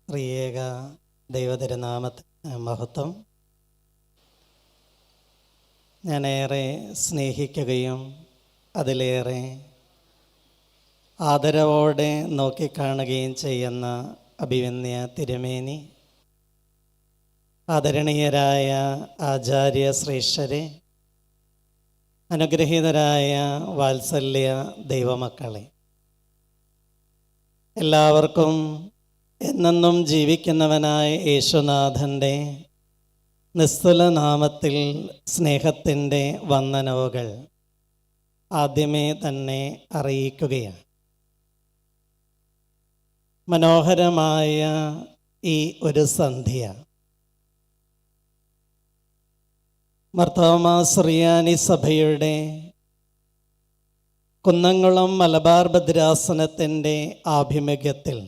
ത്രിയേക ദൈവതിരുനാമത്തിന് മഹത്വം. ഞാനേറെ സ്നേഹിക്കുകയും അതിലേറെ ആദരവോടെ നോക്കിക്കാണുകയും ചെയ്യുന്ന അഭിവന്യ തിരുമേനി, ആദരണീയരായ ആചാര്യ ശ്രേഷ്ഠരെ, അനുഗ്രഹീതരായ വാത്സല്യ ദൈവമക്കളെ, എല്ലാവർക്കും എന്നെന്നും ജീവിക്കുന്നവനായ യേശുനാഥൻ്റെ നിസ്തുല നാമത്തിൽ സ്നേഹത്തിൻ്റെ വന്ദനവുകൾ ആദ്യമേ തന്നെ അറിയിക്കുകയാണ്. മനോഹരമായ ഈ ഒരു സന്ധ്യ മാർത്തോമാ സുറിയാനി സഭയുടെ കുന്നംകുളം മലബാർ ഭദ്രാസനത്തിൻ്റെ ആഭിമുഖ്യത്തിൽ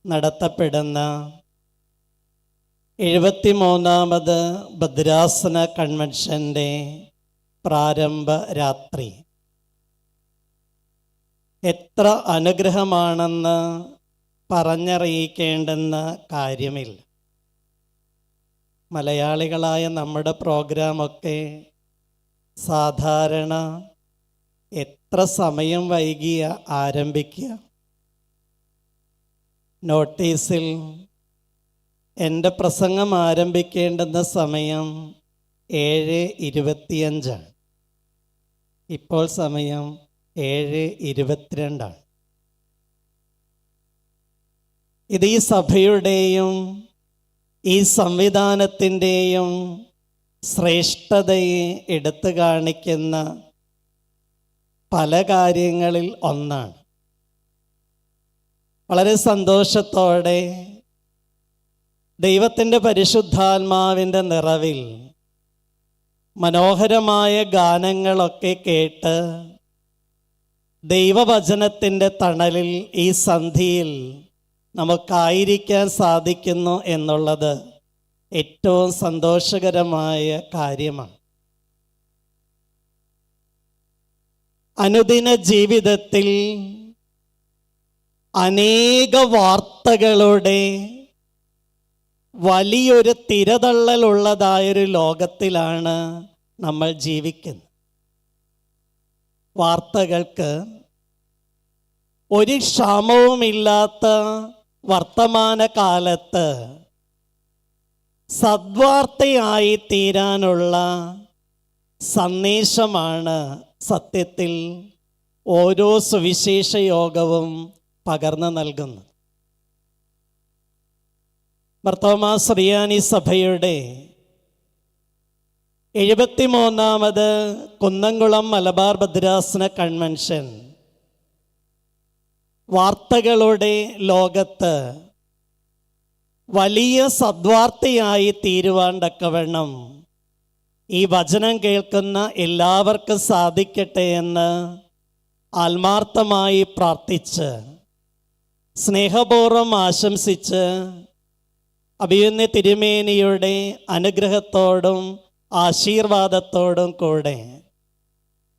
നടത്തപ്പെടുന്ന 73ാമത് ഭദ്രാസന കൺവെൻഷൻ്റെ പ്രാരംഭ രാത്രി എത്ര അനുഗ്രഹമാണെന്ന് പറഞ്ഞറിയിക്കേണ്ടെന്ന കാര്യമില്ല. മലയാളികളായ നമ്മുടെ പ്രോഗ്രാമൊക്കെ സാധാരണ എത്ര സമയം വൈകിയ ആരംഭിക്കുക. നോട്ടീസിൽ എൻ്റെ പ്രസംഗം ആരംഭിക്കേണ്ടുന്ന സമയം 7:25. ഇപ്പോൾ സമയം 7:22. ഇത് ഈ സഭയുടെയും ഈ സംവിധാനത്തിൻ്റെയും ശ്രേഷ്ഠതയെ എടുത്തു കാണിക്കുന്ന പല കാര്യങ്ങളിൽ ഒന്നാണ്. വളരെ സന്തോഷത്തോടെ ദൈവത്തിൻ്റെ പരിശുദ്ധാത്മാവിൻ്റെ നിറവിൽ മനോഹരമായ ഗാനങ്ങളൊക്കെ കേട്ട് ദൈവവചനത്തിൻ്റെ തണലിൽ ഈ സന്ധിയിൽ നമുക്കായിരിക്കാൻ സാധിക്കുന്നു എന്നുള്ളത് ഏറ്റവും സന്തോഷകരമായ കാര്യമാണ്. അനുദിന ജീവിതത്തിൽ അനേക വാർത്തകളുടെ വലിയൊരു തിരതള്ളലുള്ളതായൊരു ലോകത്തിലാണ് നമ്മൾ ജീവിക്കുന്നത്. വാർത്തകൾക്ക് ഒരു ക്ഷാമവുമില്ലാത്ത വർത്തമാനകാലത്ത് സദ്വാർത്തയായി തീരാനുള്ള സന്ദേശമാണ് സത്യത്തിൽ ഓരോ സുവിശേഷ യോഗവും പകർന്നു നൽകുന്നു. മാർത്തോമാ സുറിയാനി സഭയുടെ 73ാമത് കുന്നംകുളം മലബാർ ഭദ്രാസന കൺവെൻഷൻ വാർത്തകളുടെ ലോകത്ത് വലിയ സദ്വാർത്തയായി തീരുവാൻ തക്കവണ്ണം ഈ വചനം കേൾക്കുന്ന എല്ലാവർക്കും സാധിക്കട്ടെ എന്ന് ആത്മാർത്ഥമായി പ്രാർത്ഥിച്ച് സ്നേഹപൂർവ്വം ആശംസിച്ച് അഭിവന്യ തിരുമേനിയുടെ അനുഗ്രഹത്തോടും ആശീർവാദത്തോടും കൂടെ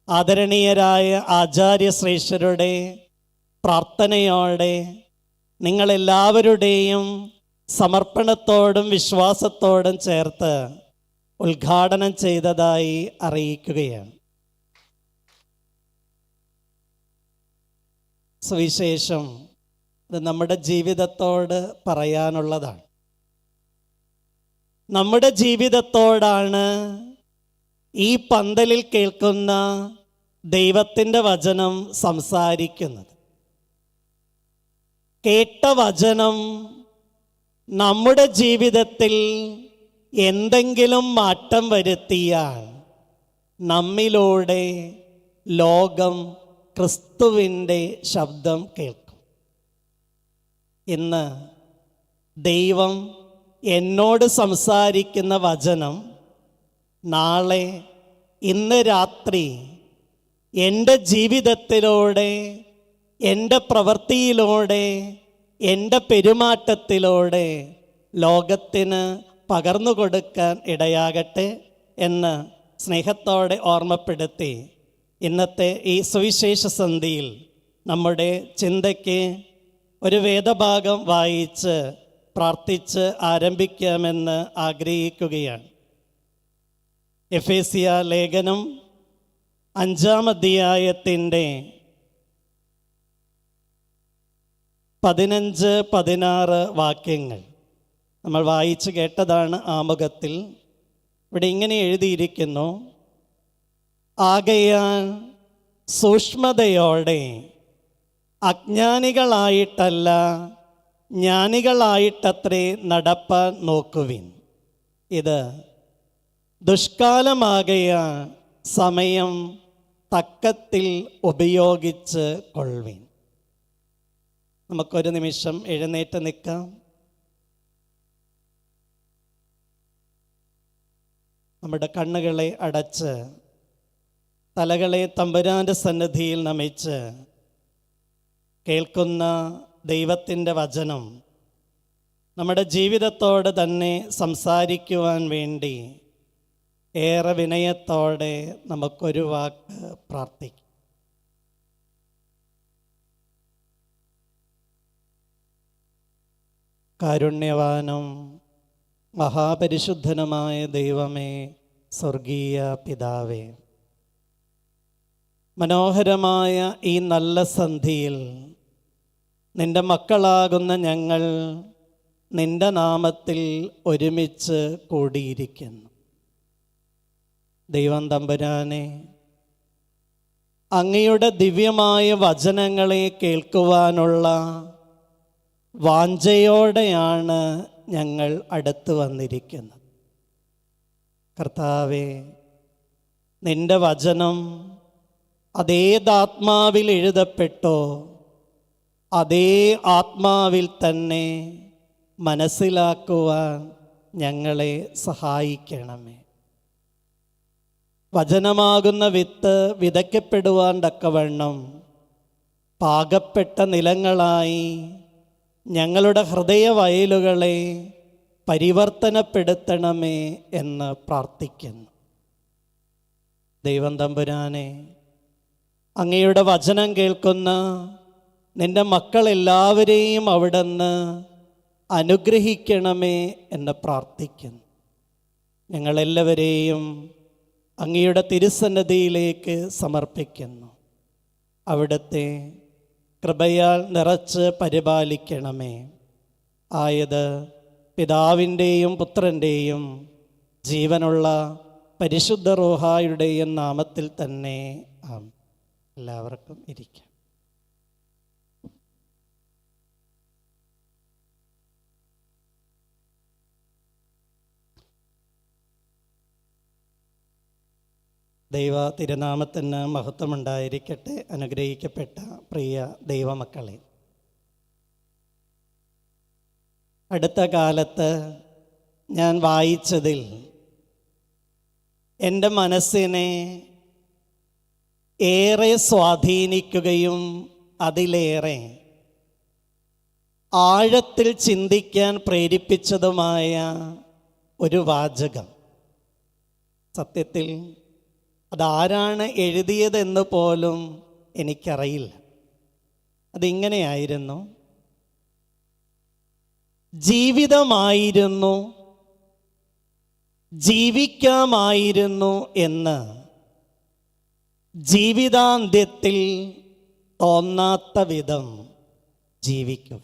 ആദരണീയരായ ആചാര്യശ്രേഷ്ഠരുടെ പ്രാർത്ഥനയോടെ നിങ്ങളെല്ലാവരുടെയും സമർപ്പണത്തോടും വിശ്വാസത്തോടും ചേർത്ത് ഉദ്ഘാടനം ചെയ്തതായി അറിയിക്കുകയാണ്. സുവിശേഷം ഇത് നമ്മുടെ ജീവിതത്തോട് പറയാനുള്ളതാണ്. നമ്മുടെ ജീവിതത്തോടാണ് ഈ പന്തലിൽ കേൾക്കുന്ന ദൈവത്തിൻ്റെ വചനം സംസാരിക്കുന്നത്. കേട്ട വചനം നമ്മുടെ ജീവിതത്തിൽ എന്തെങ്കിലും മാറ്റം വരുത്തിയാൽ നമ്മിലൂടെ ലോകം ക്രിസ്തുവിൻ്റെ ശബ്ദം കേൾക്കും. ഇന്ന് ദൈവം എന്നോട് സംസാരിക്കുന്ന വചനം നാളെ ഇന്ന് രാത്രി എൻ്റെ ജീവിതത്തിലൂടെ, എൻ്റെ പ്രവൃത്തിയിലൂടെ, എൻ്റെ പെരുമാറ്റത്തിലൂടെ ലോകത്തിന് പകർന്നു കൊടുക്കാൻ ഇടയാകട്ടെ എന്ന് സ്നേഹത്തോടെ ഓർമ്മപ്പെടുത്തി ഇന്നത്തെ ഈ സുവിശേഷ സന്ധിയിൽ നമ്മുടെ ചിന്തയ്ക്ക് ഒരു വേദഭാഗം വായിച്ച് പ്രാർത്ഥിച്ച് ആരംഭിക്കാമെന്ന് ആഗ്രഹിക്കുകയാണ്. എഫേസ്യ ലേഖനം 5-ാം അധ്യായത്തിൻ്റെ 15-16 വാക്യങ്ങൾ നമ്മൾ വായിച്ച് കേട്ടതാണ് ആമുഖത്തിൽ. ഇവിടെ ഇങ്ങനെ എഴുതിയിരിക്കുന്നു: ആകയാൽ സൂക്ഷ്മതയോടെ അജ്ഞാനികളായിട്ടല്ല ജ്ഞാനികളായിട്ടത്രേ നടപ്പാൻ നോക്കുവിൻ. ഇത് ദുഷ്കാലമാകയാൽ സമയം തക്കത്തിൽ ഉപയോഗിച്ച് കൊള്ളുവിൻ. നമുക്കൊരു നിമിഷം എഴുന്നേറ്റ് നിൽക്കാം. നമ്മുടെ കണ്ണുകളെ അടച്ച് തലകളെ തമ്പുരാൻ്റെ സന്നിധിയിൽ നമിച്ച് കേൾക്കുന്ന ദൈവത്തിൻ്റെ വചനം നമ്മുടെ ജീവിതത്തോട് തന്നെ സംസാരിക്കുവാൻ വേണ്ടി ഏറെ വിനയത്തോടെ നമുക്കൊരു വാക്ക് പ്രാർത്ഥിക്കാം. കാരുണ്യവാനും മഹാപരിശുദ്ധനുമായ ദൈവമേ, സ്വർഗീയ പിതാവേ, മനോഹരമായ ഈ നല്ല സന്ധിയിൽ നിൻ്റെ മക്കളാകുന്ന ഞങ്ങൾ നിൻ്റെ നാമത്തിൽ ഒരുമിച്ച് കൂടിയിരിക്കുന്നു. ദൈവം തമ്പുരാനെ, അങ്ങയുടെ ദിവ്യമായ വചനങ്ങളെ കേൾക്കുവാനുള്ള വാഞ്ചയോടെയാണ് ഞങ്ങൾ അടുത്ത് വന്നിരിക്കുന്നത്. കർത്താവേ, നിൻ്റെ വചനം അതേതാത്മാവിൽ എഴുതപ്പെട്ടോ അതേ ആത്മാവിൽ തന്നെ മനസ്സിലാക്കുവാൻ ഞങ്ങളെ സഹായിക്കണമേ. വചനമാകുന്ന വിത്ത് വിതയ്ക്കപ്പെടുവാൻ തക്കവണ്ണം പാകപ്പെട്ട നിലങ്ങളായി ഞങ്ങളുടെ ഹൃദയവയലുകളെ പരിവർത്തനപ്പെടുത്തണമേ എന്ന് പ്രാർത്ഥിക്കുന്നു. ദൈവം തമ്പുരാനെ, അങ്ങയുടെ വചനം കേൾക്കുന്ന നിൻ്റെ മക്കളെല്ലാവരെയും അവിടുന്ന് അനുഗ്രഹിക്കണമേ എന്ന് പ്രാർത്ഥിക്കുന്നു. ഞങ്ങളെല്ലാവരെയും അങ്ങയുടെ തിരുസന്നിധിയിലേക്ക് സമർപ്പിക്കുന്നു. അവിടുത്തെ കൃപയാൽ നിറച്ച് പരിപാലിക്കണമേ. ആയത് പിതാവിൻ്റെയും പുത്രൻ്റെയും ജീവനുള്ള പരിശുദ്ധ റൂഹായുടെയും നാമത്തിൽ തന്നെ ആമേൻ. എല്ലാവർക്കും ഇരിക്കാം. ദൈവ തിരുനാമത്തിന് മഹത്വമുണ്ടായിരിക്കട്ടെ. അനുഗ്രഹിക്കപ്പെട്ട പ്രിയ ദൈവമക്കളെ, അടുത്ത കാലത്ത് ഞാൻ വായിച്ചതിൽ എൻ്റെ മനസ്സിനെ ഏറെ സ്വാധീനിക്കുകയും അതിലേറെ ആഴത്തിൽ ചിന്തിക്കാൻ പ്രേരിപ്പിച്ചതുമായ ഒരു വാചകം. സത്യത്തിൽ അതാരാണ് എഴുതിയതെന്ന് പോലും എനിക്കറിയില്ല. അതിങ്ങനെയായിരുന്നു: ജീവിതമായിരുന്നു, ജീവിക്കാമായിരുന്നു എന്ന് ജീവിതാന്ത്യത്തിൽ തോന്നാത്ത വിധം ജീവിക്കുക.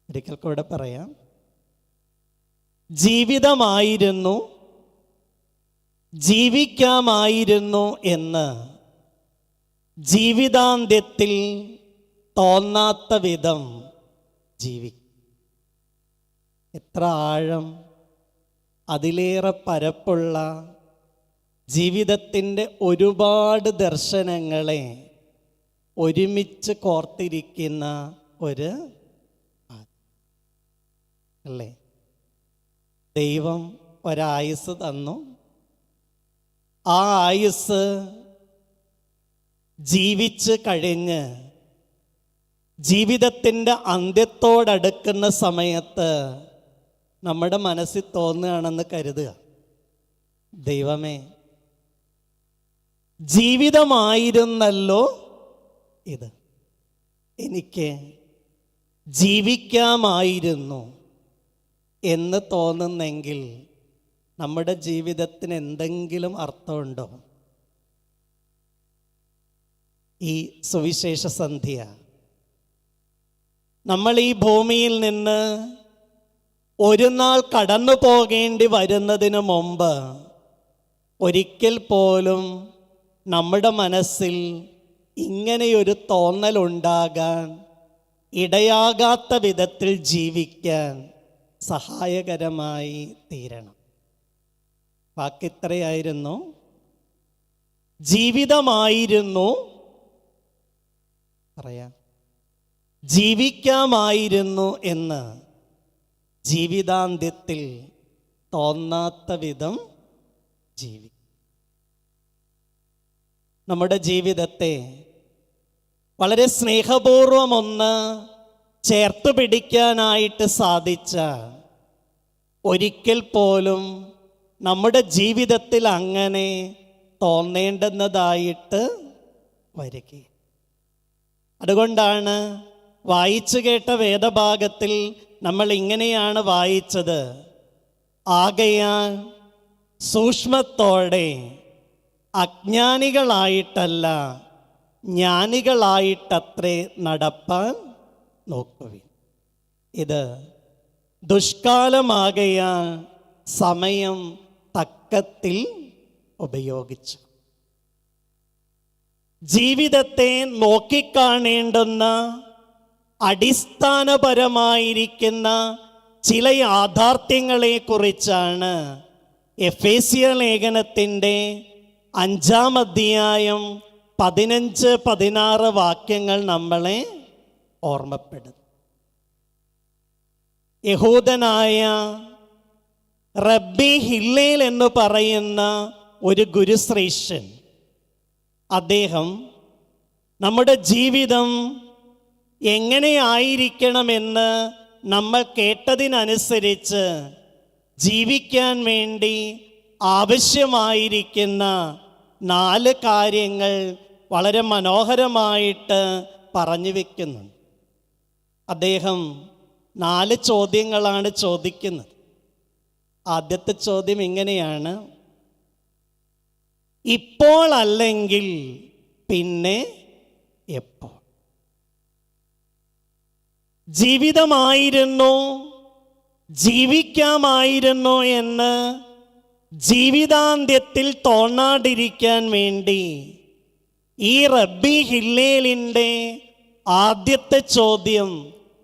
ഒരിക്കൽ കൂടെ പറയാം: ജീവിതമായിരുന്നു, ജീവിക്കാമായിരുന്നു എന്ന് ജീവിതാന്ത്യത്തിൽ തോന്നാത്ത വിധം ജീവിക്കും. എത്ര ആഴം, അതിലേറെ പരപ്പുള്ള ജീവിതത്തിൻ്റെ ഒരുപാട് ദർശനങ്ങളെ ഒരുമിച്ച് കോർത്തിരിക്കുന്ന ഒരു അല്ലേ. ദൈവം ഒരായുസ് തന്നു. ആ ആയുസ് ജീവിച്ച് കഴിഞ്ഞ് ജീവിതത്തിൻ്റെ അന്ത്യത്തോടടുക്കുന്ന സമയത്ത് നമ്മുടെ മനസ്സിൽ തോന്നുകയാണെന്ന് കരുതുക: ദൈവമേ, ജീവിതമായിരുന്നല്ലോ ഇത്, എനിക്ക് ജീവിക്കാമായിരുന്നു എന്ന് തോന്നുന്നെങ്കിൽ നമ്മുടെ ജീവിതത്തിന് എന്തെങ്കിലും അർത്ഥമുണ്ടോ? ഈ സുവിശേഷ സന്ധ്യ നമ്മൾ ഈ ഭൂമിയിൽ നിന്ന് ഒരു നാൾ കടന്നു പോകേണ്ടി വരുന്നതിന് മുമ്പ് ഒരിക്കൽ പോലും നമ്മുടെ മനസ്സിൽ ഇങ്ങനെയൊരു തോന്നലുണ്ടാകാൻ ഇടയാകാത്ത വിധത്തിൽ ജീവിക്കാൻ സഹായകരമായി തീരണം. വാക്കിത്രയായിരുന്നു, ജീവിതമായിരുന്നു, പറയാം, ജീവിക്കാമായിരുന്നു എന്ന് ജീവിതാന്ത്യത്തിൽ തോന്നാത്ത വിധം ജീവിക്കും. നമ്മുടെ ജീവിതത്തെ വളരെ സ്നേഹപൂർവം ഒന്ന് ചേർത്ത് പിടിക്കാനായിട്ട് സാധിച്ച ഒരിക്കൽ പോലും നമ്മുടെ ജീവിതത്തിൽ അങ്ങനെ തോന്നേണ്ടുന്നതായിട്ട് വരിക. അതുകൊണ്ടാണ് വായിച്ചു കേട്ട വേദഭാഗത്തിൽ നമ്മൾ ഇങ്ങനെയാണ് വായിച്ചത്: ആകയാൽ സൂക്ഷ്മത്തോടെ അജ്ഞാനികളായിട്ടല്ല ജ്ഞാനികളായിട്ടത്രേ നടപ്പാൻ നോക്കുവിൻ. ഇത് ദുഷ്കാലമാകയാൽ സമയം തക്കത്തിൽ ഉപയോഗിച്ചു. ജീവിതത്തെ നോക്കിക്കാണേണ്ടുന്ന അടിസ്ഥാനപരമായിരിക്കുന്ന ചില യാഥാർത്ഥ്യങ്ങളെക്കുറിച്ചാണ് എഫേസ്യ ലേഖനത്തിൻ്റെ 5-ാം അധ്യായം 15-16 വാക്യങ്ങൾ നമ്മളെ ഓർമ്മപ്പെടുത്തും. യഹൂദനായ റബ്ബി ഹില്ലേൽ എന്ന് പറയുന്ന ഒരു ഗുരുശ്രേഷ്ഠൻ, അദ്ദേഹം നമ്മുടെ ജീവിതം എങ്ങനെയായിരിക്കണമെന്ന് നമ്മൾ കേട്ടതിനനുസരിച്ച് ജീവിക്കാൻ വേണ്ടി ആവശ്യമായിരിക്കുന്ന 4 കാര്യങ്ങൾ വളരെ മനോഹരമായിട്ട് പറഞ്ഞു വയ്ക്കുന്നുണ്ട്. അദ്ദേഹം 4 ചോദ്യങ്ങളാണ് ചോദിക്കുന്നത്. ആദ്യത്തെ ചോദ്യം ഇങ്ങനെയാണ്: ഇപ്പോൾ അല്ലെങ്കിൽ പിന്നെ എപ്പോൾ? ജീവിതമായിരുന്നു, ജീവിക്കാമായിരുന്നു എന്ന് ജീവിതാന്ത്യത്തിൽ തോന്നാതിരിക്കാൻ വേണ്ടി ഈ റബ്ബി ഹില്ലേലിൻ്റെ ആദ്യത്തെ ചോദ്യം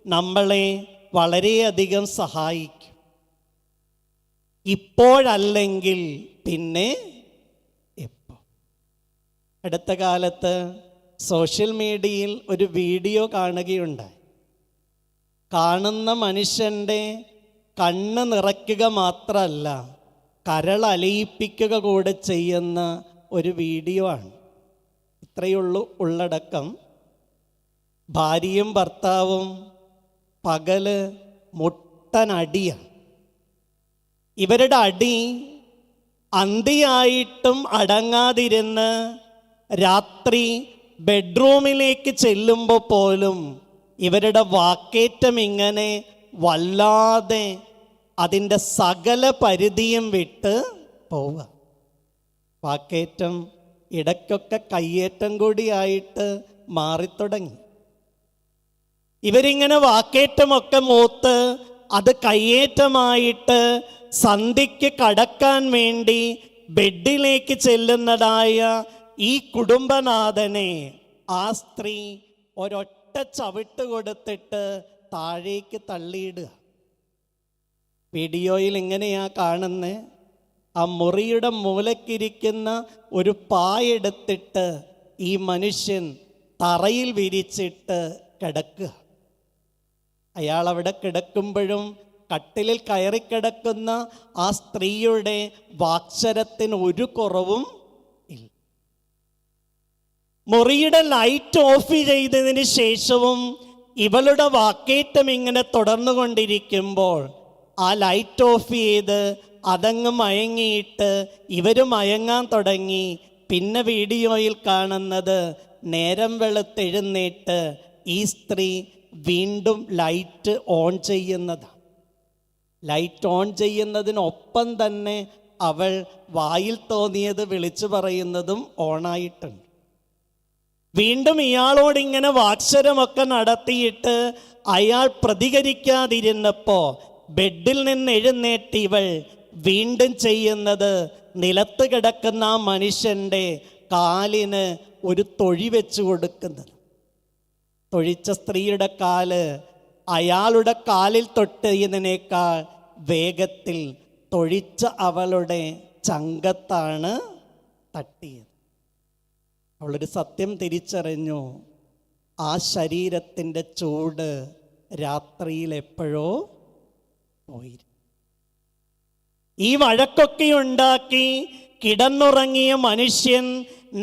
നമ്മളെ വളരെയധികം സഹായിക്കും. ഇപ്പോഴല്ലെങ്കിൽ പിന്നെ എപ്പോൾ? അടുത്ത കാലത്ത് സോഷ്യൽ മീഡിയയിൽ ഒരു വീഡിയോ കാണുകയുണ്ടായി. കാണുന്ന മനുഷ്യൻ്റെ കണ്ണ് നിറയ്ക്കുക മാത്രമല്ല, കരളലിയിപ്പിക്കുക കൂടെ ചെയ്യുന്ന ഒരു വീഡിയോ ആണ്. ഇത്രയുള്ളൂ ഉള്ളടക്കം. ഭാര്യയും ഭർത്താവും പകല് മുട്ടനടിയാണ്. ഇവരുടെ അടി അന്തിയായിട്ടും അടങ്ങാതിരുന്ന് രാത്രി ബെഡ്റൂമിലേക്ക് ചെല്ലുമ്പോൾ പോലും ഇവരുടെ വാക്കേറ്റം ഇങ്ങനെ വല്ലാതെ അതിൻ്റെ സകല പരിധിയും വിട്ട് പോവുക. വാക്കേറ്റം ഇടയ്ക്കൊക്കെ കയ്യേറ്റം കൂടിയായിട്ട് മാറിത്തുടങ്ങി. ഇവരിങ്ങനെ വാക്കേറ്റമൊക്കെ മൂത്ത് അത് കയ്യേറ്റമായിട്ട് സന്ധ്യയ്ക്ക് കടക്കാൻ വേണ്ടി ബെഡിലേക്ക് ചെല്ലുന്നതായ ഈ കുടുംബനാഥനെ ആ സ്ത്രീ ഒരൊറ്റ ചവിട്ട് കൊടുത്തിട്ട് താഴേക്ക് തള്ളിയിടുക. വീഡിയോയിൽ ഇങ്ങനെയാ കാണുന്നത്: ആ മുറിയുടെ മൂലക്കിരിക്കുന്ന ഒരു പായെടുത്തിട്ട് ഈ മനുഷ്യൻ തറയിൽ വിരിച്ചിട്ട് കിടക്കുക. അയാൾ അവിടെ കിടക്കുമ്പോഴും കട്ടിലിൽ കയറിക്കിടക്കുന്ന ആ സ്ത്രീയുടെ വാക്ശരത്തിന് ഒരു കുറവും ഇല്ല. മുറിയുടെ ലൈറ്റ് ഓഫ് ചെയ്തതിന് ശേഷവും ഇവളുടെ വാക്കേറ്റം ഇങ്ങനെ തുടർന്നുകൊണ്ടിരിക്കുമ്പോൾ ആ ലൈറ്റ് ഓഫ് ചെയ്ത് അതങ്ങ് മയങ്ങിയിട്ട് ഇവർ മയങ്ങാൻ തുടങ്ങി. പിന്നെ വീഡിയോയിൽ കാണുന്നത് നേരം വെളുത്തെഴുന്നേറ്റ് ഈ സ്ത്രീ വീണ്ടും ലൈറ്റ് ഓൺ ചെയ്യുന്നതാണ്. ലൈറ്റ് ഓൺ ചെയ്യുന്നതിനൊപ്പം തന്നെ അവൾ വായിൽ തോന്നിയത് വിളിച്ചു പറയുന്നതും ഓണായിട്ടുണ്ട്. വീണ്ടും ഇയാളോടിങ്ങനെ വാക്ശരമൊക്കെ നടത്തിയിട്ട് അയാൾ പ്രതികരിക്കാതിരുന്നപ്പോൾ ബെഡിൽ നിന്ന് എഴുന്നേറ്റ് ഇവൾ വീണ്ടും ചെയ്യുന്നത് നിലത്ത് കിടക്കുന്ന ആ മനുഷ്യൻ്റെ കാലിന് ഒരു തൊഴി വെച്ചു കൊടുക്കുന്നത്. തൊഴിച്ച സ്ത്രീയുടെ കാല് അയാളുടെ കാലിൽ തൊട്ടതിനേക്കാൾ വേഗത്തിൽ തൊഴിച്ച അവളുടെ ചങ്കത്താണ് തട്ടിയത്. അവളൊരു സത്യം തിരിച്ചറിഞ്ഞു. ആ ശരീരത്തിൻ്റെ ചൂട് രാത്രിയിൽ എപ്പോഴോ പോയി. ഈ വഴക്കൊക്കെ ഉണ്ടാക്കി കിടന്നുറങ്ങിയ മനുഷ്യൻ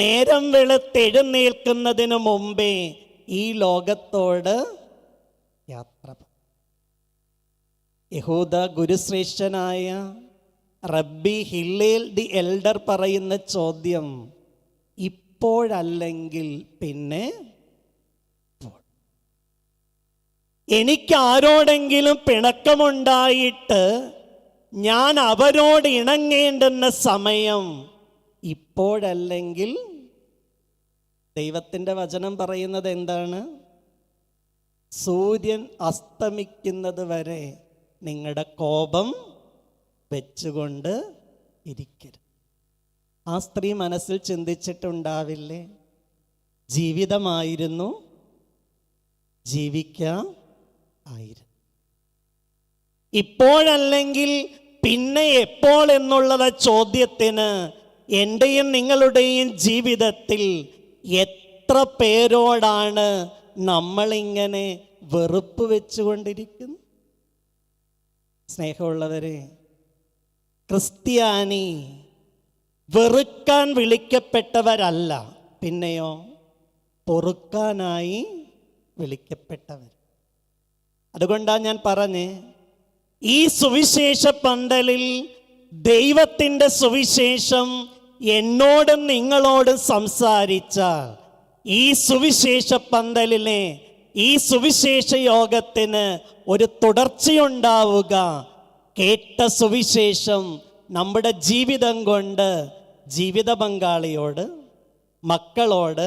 നേരം വെളുത്തെഴുന്നേൽക്കുന്നതിന് മുമ്പേ ഈ ലോകത്തോട് യാത്ര. യഹൂദ ഗുരുശ്രേഷ്ഠനായ റബ്ബി ഹില്ലേൽ ദി എൽഡർ പറയുന്ന ചോദ്യം, ഇപ്പോഴല്ലെങ്കിൽ പിന്നെ? എനിക്കാരോടെങ്കിലും പിണക്കമുണ്ടായിട്ട് ഞാൻ അവരോട് ഇണങ്ങേണ്ടുന്ന സമയം ഇപ്പോഴല്ലെങ്കിൽ? ദൈവത്തിൻ്റെ വചനം പറയുന്നത് എന്താണ്? സൂര്യൻ അസ്തമിക്കുന്നത് വരെ നിങ്ങളുടെ കോപം വെച്ചുകൊണ്ട് ഇരിക്കരുത്. ആ സ്ത്രീ മനസ്സിൽ ചിന്തിച്ചിട്ടുണ്ടാവില്ലേ, ജീവിതമായിരുന്നു, ജീവിക്കാം ആയിരുന്നു. ഇപ്പോഴല്ലെങ്കിൽ പിന്നെ എപ്പോൾ എന്നുള്ള ചോദ്യത്തിന് എൻ്റെയും നിങ്ങളുടെയും ജീവിതത്തിൽ എത്ര പേരോടാണ് നമ്മളിങ്ങനെ വെറുപ്പ് വെച്ചുകൊണ്ടിരിക്കുന്നത്? സ്നേഹമുള്ളവരെ, ക്രിസ്ത്യാനി വെറുക്കാൻ വിളിക്കപ്പെട്ടവരല്ല, പിന്നെയോ പൊറുക്കാനായി വിളിക്കപ്പെട്ടവർ. അതുകൊണ്ടാണ് ഞാൻ പറഞ്ഞേ, ഈ സുവിശേഷ പന്തലിൽ ദൈവത്തിൻ്റെ സുവിശേഷം എന്നോടും നിങ്ങളോടും സംസാരിച്ചാൽ ഈ സുവിശേഷ പന്തലിലെ ഈ സുവിശേഷ യോഗത്തിന് ഒരു തുടർച്ചയുണ്ടാവുക. കേട്ട സുവിശേഷം നമ്മുടെ ജീവിതം കൊണ്ട് ജീവിത പങ്കാളിയോട്, മക്കളോട്,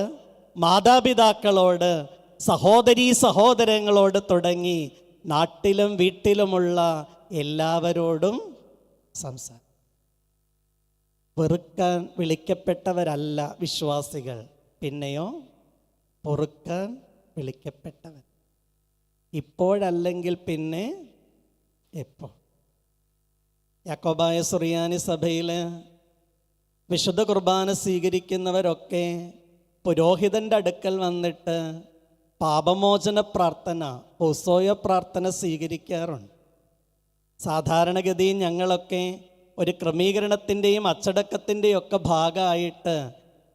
മാതാപിതാക്കളോട്, സഹോദരീ സഹോദരങ്ങളോട് തുടങ്ങി നാട്ടിലും വീട്ടിലുമുള്ള എല്ലാവരോടും സംസാരം. വെറുക്കാൻ വിളിക്കപ്പെട്ടവരല്ല വിശ്വാസികൾ, പിന്നെയോ പൊറുക്കാൻ വിളിക്കപ്പെട്ടവർ. ഇപ്പോഴല്ലെങ്കിൽ പിന്നെ എപ്പോൾ? യാക്കോബായ സുറിയാനി സഭയിൽ വിശുദ്ധ കുർബാന സ്വീകരിക്കുന്നവരൊക്കെ പുരോഹിതൻ്റെ അടുക്കൽ വന്നിട്ട് പാപമോചന പ്രാർത്ഥന, ഹോസോയ പ്രാർത്ഥന സ്വീകരിക്കാറുണ്ട്. സാധാരണഗതിയിൽ ഞങ്ങളൊക്കെ ഒരു ക്രമീകരണത്തിൻ്റെയും അച്ചടക്കത്തിൻ്റെയും ഒക്കെ ഭാഗമായിട്ട്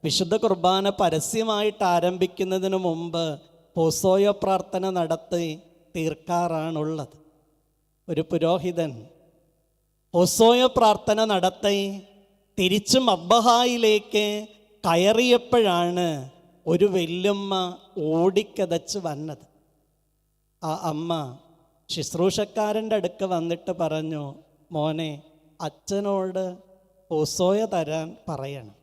വിശുദ്ധ കുർബാന പരസ്യമായിട്ട് ആരംഭിക്കുന്നതിന് മുമ്പ് ഹോസോയ പ്രാർത്ഥന നടത്തി തീർക്കാറാണുള്ളത്. ഒരു പുരോഹിതൻ ഹോസോയ പ്രാർത്ഥന നടത്തി തിരിച്ച് മബ്ബഹായിലേക്ക് കയറിയപ്പോഴാണ് ഒരു വല്യമ്മ ഓടിക്കതച്ച് വന്നത്. ആ അമ്മ ശുശ്രൂഷക്കാരൻ്റെ അടുക്ക് വന്നിട്ട് പറഞ്ഞു, മോനെ, അച്ഛനോട് ഹോസോയ തരാൻ പറയണം.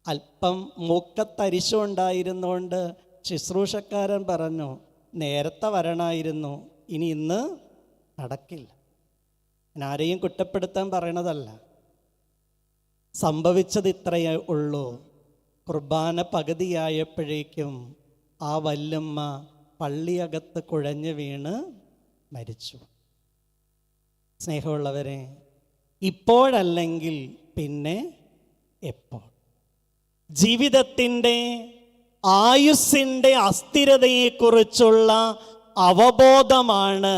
അല്പം മൂക്കത്തരിശുണ്ടായിരുന്നുകൊണ്ട് ശുശ്രൂഷക്കാരൻ പറഞ്ഞു, നേരത്തെ വരണമായിരുന്നു, ഇനി ഇന്ന് നടക്കില്ല. ഞാൻ ആരെയും കുറ്റപ്പെടുത്താൻ പറയണതല്ല, സംഭവിച്ചത് ഇത്രയേ ഉള്ളൂ. കുർബാന പകുതിയായപ്പോഴേക്കും ആ വല്യമ്മ പള്ളിയകത്ത് കുഴഞ്ഞു വീണ് മരിച്ചു. സ്നേഹമുള്ളവരെ, ഇപ്പോഴല്ലെങ്കിൽ പിന്നെ എപ്പോൾ? ജീവിതത്തിൻ്റെ ആയുസ്സിൻ്റെ അസ്ഥിരതയെക്കുറിച്ചുള്ള അവബോധമാണ്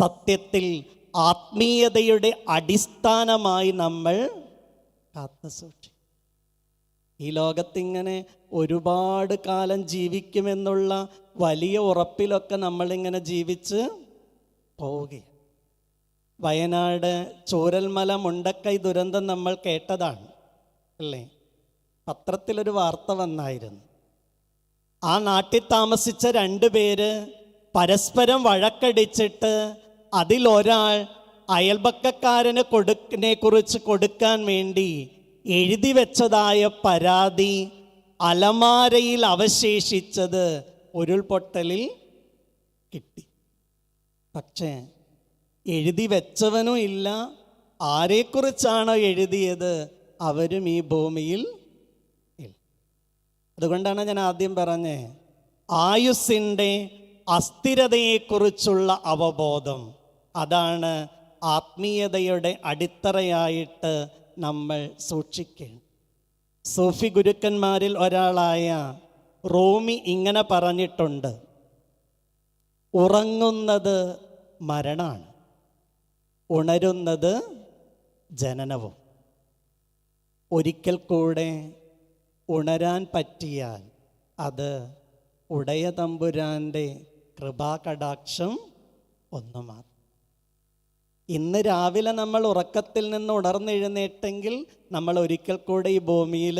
സത്യത്തിൽ ആത്മീയതയുടെ അടിസ്ഥാനമായി നമ്മൾ കാത്തുസൂക്ഷിക്കും. ഈ ലോകത്തിങ്ങനെ ഒരുപാട് കാലം ജീവിക്കുമെന്നുള്ള വലിയ ഉറപ്പിലൊക്കെ നമ്മളിങ്ങനെ ജീവിച്ച് പോവുകയാണ്. വയനാട് ചൂരൽമല മുണ്ടക്കൈ ദുരന്തം നമ്മൾ കേട്ടതാണ് അല്ലേ? പത്രത്തിലൊരു വാർത്ത വന്നായിരുന്നു. ആ നാട്ടിൽ താമസിച്ച 2 പേര് പരസ്പരം വഴക്കടിച്ചിട്ട് അതിലൊരാൾ അയൽപക്കക്കാരന് കുറിച്ച് കൊടുക്കാൻ വേണ്ടി എഴുതി വെച്ചതായ പരാതി അലമാരയിൽ അവശേഷിച്ചത് ഉരുൾപൊട്ടലിൽ കിട്ടി. പക്ഷേ എഴുതി വെച്ചവനും ഇല്ല, ആരെക്കുറിച്ചാണോ എഴുതിയത് അവരും ഈ ഭൂമിയിൽ ഇല്ല. അതുകൊണ്ടാണ് ഞാൻ ആദ്യം പറഞ്ഞേ, ആയുസ്സിൻ്റെ അസ്ഥിരതയെക്കുറിച്ചുള്ള അവബോധം, അതാണ് ആത്മീയതയുടെ അടിത്തറയായിട്ട് നമ്മൾ സൂക്ഷിക്കേണ്ടത്. സൂഫി ഗുരുക്കന്മാരിൽ ഒരാളായ റൂമി ഇങ്ങനെ പറഞ്ഞിട്ടുണ്ട്: ഉറങ്ങുന്നത് മരണമാണ്, ഉണരുന്നത് ജനനവും. ഒരിക്കൽ കൂടെ ഉണരാൻ പറ്റിയാൽ അത് ഉടയ തമ്പുരാൻ്റെ കൃപാകടാക്ഷം ഒന്നു മാത്രം. ഇന്ന് രാവിലെ നമ്മൾ ഉറക്കത്തിൽ നിന്ന് ഉണർന്നെഴുന്നേറ്റെങ്കിൽ നമ്മൾ ഒരിക്കൽ കൂടെ ഈ ഭൂമിയിൽ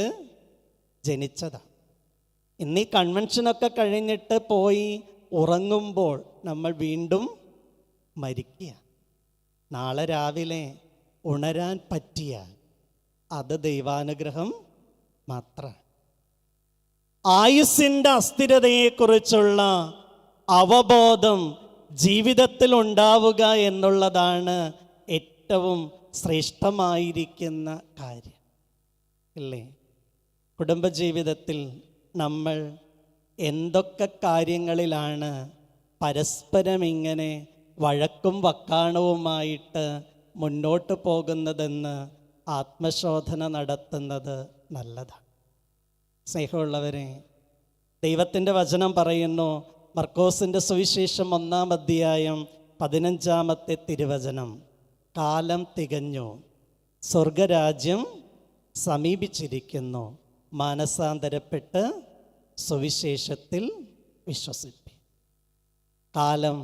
ജനിച്ചതാണ്. ഇന്ന് ഈ കൺവെൻഷനൊക്കെ കഴിഞ്ഞിട്ട് പോയി ഉറങ്ങുമ്പോൾ നമ്മൾ വീണ്ടും മരിക്കുക. നാളെ രാവിലെ ഉണരാൻ പറ്റിയാൽ അത് ദൈവാനുഗ്രഹം മാത്രമാണ്. ആയുസ്സിൻ്റെ അസ്ഥിരതയെക്കുറിച്ചുള്ള അവബോധം ജീവിതത്തിൽ ഉണ്ടാവുക എന്നുള്ളതാണ് ഏറ്റവും ശ്രേഷ്ഠമായിരിക്കുന്ന കാര്യം, അല്ലേ? കുടുംബജീവിതത്തിൽ നമ്മൾ എന്തൊക്കെ കാര്യങ്ങളിലാണ് പരസ്പരം ഇങ്ങനെ വഴക്കും വക്കാണവുമായിട്ട് മുന്നോട്ട് പോകുന്നതെന്ന് ആത്മശോധന നടത്തുന്നത് നല്ലതാണ്. സ്നേഹമുള്ളവരെ, ദൈവത്തിൻ്റെ വചനം പറയുന്നു, മർക്കോസിൻ്റെ സുവിശേഷം 1-ാം അധ്യായം 15-ാമത്തെ തിരുവചനം: കാലം തികഞ്ഞു, സ്വർഗരാജ്യം സമീപിച്ചിരിക്കുന്നു, മാനസാന്തരപ്പെട്ട് സുവിശേഷത്തിൽ വിശ്വസിപ്പി. കാലം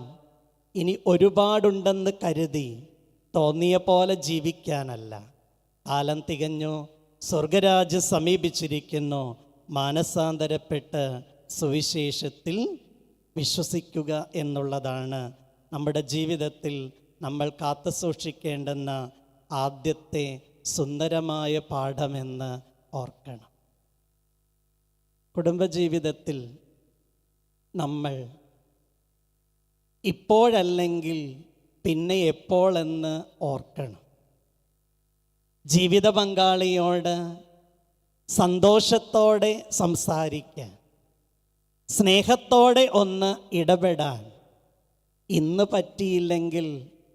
ഇനി ഒരുപാടുണ്ടെന്ന് കരുതി തോന്നിയ പോലെ ജീവിക്കാനല്ല. കാലം തികഞ്ഞു, സ്വർഗരാജ്യം സമീപിച്ചിരിക്കുന്നു, മാനസാന്തരപ്പെട്ട് സുവിശേഷത്തിൽ വിശ്വസിക്കുക എന്നുള്ളതാണ് നമ്മുടെ ജീവിതത്തിൽ നമ്മൾ കാത്തു സൂക്ഷിക്കേണ്ടുന്ന ആദ്യത്തെ സുന്ദരമായ പാഠമെന്ന് ഓർക്കണം. കുടുംബജീവിതത്തിൽ നമ്മൾ ഇപ്പോഴല്ലെങ്കിൽ പിന്നെ എപ്പോഴെന്ന് ഓർക്കണം. ജീവിത പങ്കാളിയോട് സന്തോഷത്തോടെ സംസാരിക്കാൻ, സ്നേഹത്തോടെ ഒന്ന് ഇടപെടാൻ, ഇന്ന് പറ്റിയില്ലെങ്കിൽ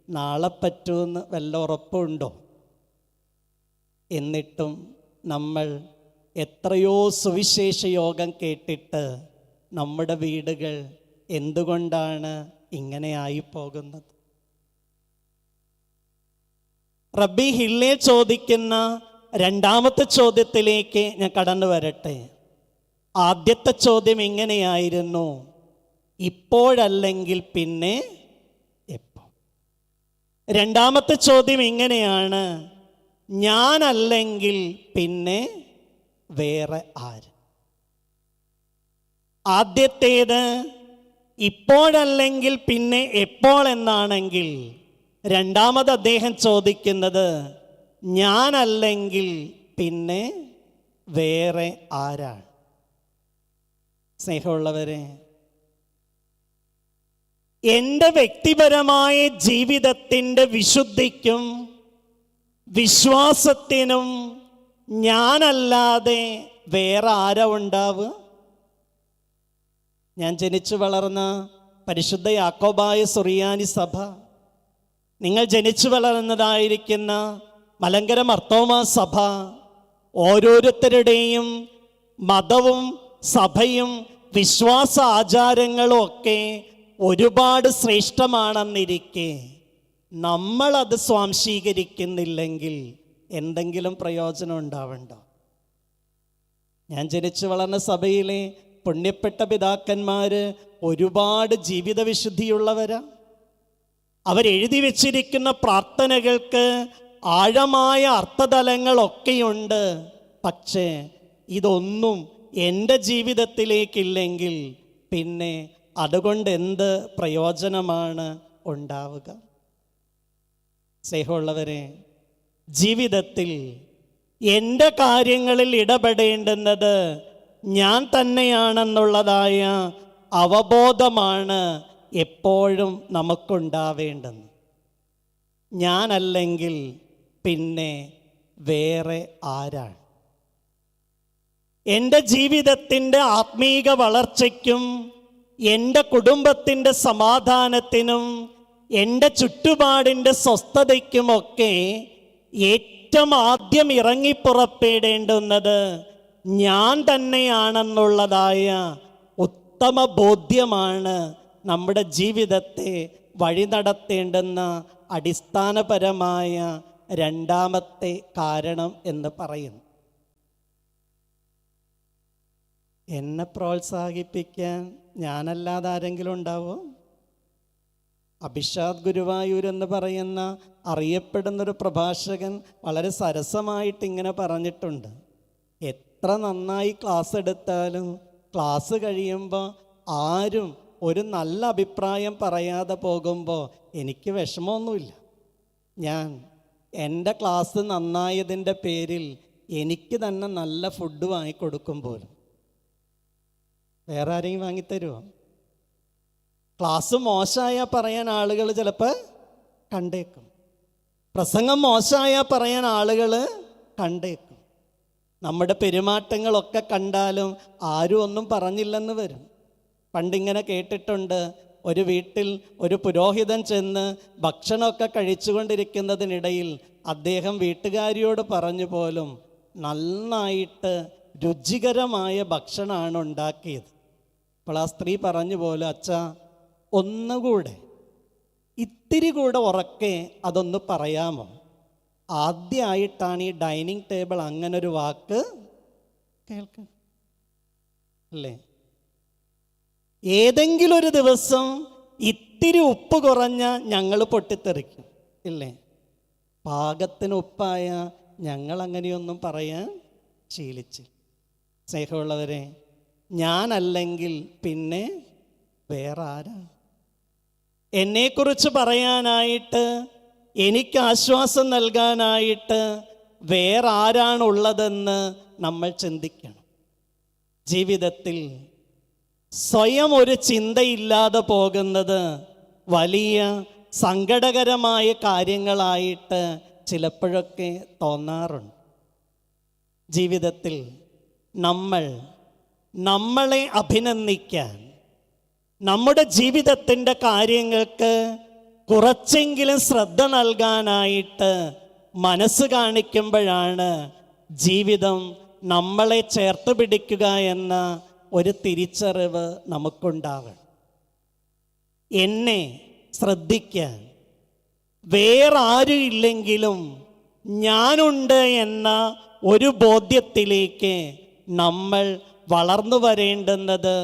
നാളെ പറ്റുമെന്ന് വല്ല ഉറപ്പുണ്ടോ? എന്നിട്ടും നമ്മൾ എത്രയോ സുവിശേഷ യോഗം കേട്ടിട്ട് നമ്മുടെ വീടുകൾ എന്തുകൊണ്ടാണ് ഇങ്ങനെയായി പോകുന്നത്? റബ്ബി ഹില്ലേ ചോദിക്കുന്ന രണ്ടാമത്തെ ചോദ്യത്തിലേക്ക് ഞാൻ കടന്നു വരട്ടെ. ആദ്യത്തെ ചോദ്യം ഇങ്ങനെയായിരുന്നു: ഇപ്പോഴല്ലെങ്കിൽ പിന്നെ എപ്പോ? രണ്ടാമത്തെ ചോദ്യം ഇങ്ങനെയാണ്: ഞാനല്ലെങ്കിൽ പിന്നെ വേറെ ആര്? ആദ്യത്തേത് ഇപ്പോഴല്ലെങ്കിൽ പിന്നെ എപ്പോൾ എന്നാണെങ്കിൽ, രണ്ടാമത് അദ്ദേഹം ചോദിക്കുന്നത് ഞാനല്ലെങ്കിൽ പിന്നെ വേറെ ആരാണ്? സ്നേഹമുള്ളവരെ, എൻ്റെ വ്യക്തിപരമായ ജീവിതത്തിൻ്റെ വിശുദ്ധിക്കും വിശ്വാസത്തിനും ഞാനല്ലാതെ വേറെ ആരാ ഉണ്ടാവുക? ഞാൻ ജനിച്ചു വളർന്ന പരിശുദ്ധ യാക്കോബായ സുറിയാനി സഭ, നിങ്ങൾ ജനിച്ചു വളർന്നതായിരിക്കുന്ന മലങ്കര മർത്തോമാ സഭ, ഓരോരുത്തരുടെയും മതവും സഭയും വിശ്വാസ ആചാരങ്ങളും ഒക്കെ ഒരുപാട് ശ്രേഷ്ഠമാണെന്നിരിക്കെ നമ്മളത് സ്വാംശീകരിക്കുന്നില്ലെങ്കിൽ എന്തെങ്കിലും പ്രയോജനം ഉണ്ടാവണ്ടോ? ഞാൻ ജനിച്ചു വളർന്ന സഭയിലെ പുണ്യപ്പെട്ട പിതാക്കന്മാർ ഒരുപാട് ജീവിത വിശുദ്ധിയുള്ളവരാ. അവരെഴുതി വച്ചിരിക്കുന്ന പ്രാർത്ഥനകൾക്ക് ആഴമായ അർത്ഥതലങ്ങളൊക്കെയുണ്ട്. പക്ഷേ ഇതൊന്നും എൻ്റെ ജീവിതത്തിലേക്കില്ലെങ്കിൽ പിന്നെ അതുകൊണ്ട് എന്ത് പ്രയോജനമാണ് ഉണ്ടാവുക? സ്നേഹമുള്ളവരെ, ജീവിതത്തിൽ എൻ്റെ കാര്യങ്ങളിൽ ഇടപെടേണ്ടുന്നത് ഞാൻ തന്നെയാണെന്നുള്ളതായ അവബോധമാണ് എപ്പോഴും നമുക്കുണ്ടാവേണ്ടത്. ഞാനല്ലെങ്കിൽ പിന്നെ വേറെ ആരാണ്? എൻ്റെ ജീവിതത്തിൻ്റെ ആത്മീക വളർച്ചയ്ക്കും എൻ്റെ കുടുംബത്തിൻ്റെ സമാധാനത്തിനും എൻ്റെ ചുറ്റുപാടിൻ്റെ സ്വസ്ഥതയ്ക്കുമൊക്കെ ഏറ്റവും ആദ്യം ഇറങ്ങിപ്പുറപ്പെടേണ്ടുന്നത് ഞാൻ തന്നെയാണെന്നുള്ളതായ ഉത്തമ ബോധ്യമാണ് നമ്മുടെ ജീവിതത്തെ വഴി നടത്തേണ്ടുന്ന അടിസ്ഥാനപരമായ രണ്ടാമത്തെ കാരണം എന്ന് പറയുന്നു. എന്നെ പ്രോത്സാഹിപ്പിക്കാൻ ഞാനല്ലാതെ ആരെങ്കിലും ഉണ്ടാവോ? അഭിഷാദ് ഗുരുവായൂർ എന്ന് പറയുന്ന അറിയപ്പെടുന്നൊരു പ്രഭാഷകൻ വളരെ സരസമായിട്ട് ഇങ്ങനെ പറഞ്ഞിട്ടുണ്ട്, എത്ര നന്നായി ക്ലാസ് എടുത്താലും ക്ലാസ് കഴിയുമ്പോൾ ആരും ഒരു നല്ല അഭിപ്രായം പറയാതെ പോകുമ്പോൾ എനിക്ക് വിഷമമൊന്നുമില്ല. ഞാൻ എൻ്റെ ക്ലാസ് നന്നായതിൻ്റെ പേരിൽ എനിക്ക് തന്നെ നല്ല ഫുഡ് വാങ്ങിക്കൊടുക്കും പോലും. വേറെ ആരെയും വാങ്ങിത്തരുമോ? ക്ലാസ് മോശമായാൽ പറയാൻ ആളുകൾ ചിലപ്പോൾ കണ്ടേക്കും, പ്രസംഗം മോശമായാൽ പറയാൻ ആളുകൾ കണ്ടേക്കും, നമ്മുടെ പെരുമാറ്റങ്ങളൊക്കെ കണ്ടാലും ആരും ഒന്നും പറഞ്ഞില്ലെന്ന് വരും. പണ്ടിങ്ങനെ കേട്ടിട്ടുണ്ട്, ഒരു വീട്ടിൽ ഒരു പുരോഹിതൻ ചെന്ന് ഭക്ഷണമൊക്കെ കഴിച്ചുകൊണ്ടിരിക്കുന്നതിനിടയിൽ അദ്ദേഹം വീട്ടുകാരിയോട് പറഞ്ഞു പോലും, നന്നായിട്ട് രുചികരമായ ഭക്ഷണമാണ് ഉണ്ടാക്കിയത്. അപ്പോൾ ആ സ്ത്രീ പറഞ്ഞു പോലും, അച്ഛാ ഒന്നുകൂടെ ഇത്തിരി കൂടെ ഉറക്കെ അതൊന്ന് പറയാമോ? ആദ്യമായിട്ടാണ് ഈ ഡൈനിങ് ടേബിൾ അങ്ങനൊരു വാക്ക് കേൾക്കുക അല്ലേ? ഏതെങ്കിലും ഒരു ദിവസം ഇത്തിരി ഉപ്പ് കുറഞ്ഞ ഞങ്ങൾ പൊട്ടിത്തെറിക്കും ഇല്ലേ? പാകത്തിന് ഉപ്പായ ഞങ്ങൾ അങ്ങനെയൊന്നും പറയാൻ ശീലിച്ചില്ല. സ്നേഹമുള്ളവരെ, ഞാനല്ലെങ്കിൽ പിന്നെ വേറെ ആരാ? എന്നെക്കുറിച്ച് പറയാനായിട്ട്, എനിക്ക് ആശ്വാസം നൽകാനായിട്ട് വേറെ ആരാണുള്ളതെന്ന് നമ്മൾ ചിന്തിക്കണം. ജീവിതത്തിൽ സ്വയം ഒരു ചിന്തയില്ലാതെ പോകുന്നത് വലിയ സങ്കടകരമായ കാര്യങ്ങളായിട്ട് ചിലപ്പോഴൊക്കെ തോന്നാറുണ്ട്. ജീവിതത്തിൽ നമ്മളെ അഭിനന്ദിക്കാൻ, നമ്മുടെ ജീവിതത്തിൻ്റെ കാര്യങ്ങൾക്ക് കുറച്ചെങ്കിലും ശ്രദ്ധ നൽകാനായിട്ട് മനസ്സ് കാണിക്കുമ്പോഴാണ് ജീവിതം നമ്മളെ ചേർത്ത് പിടിക്കുക എന്ന ഒരു തിരിച്ചറിവ് നമുക്കുണ്ടാവണം. എന്നെ ശ്രദ്ധിക്കാൻ വേറെ ആരും ഇല്ലെങ്കിലും ഞാനുണ്ട് എന്ന ഒരു ബോധ്യത്തിലേക്ക് നമ്മൾ വളർന്നു വരേണ്ടുന്നത്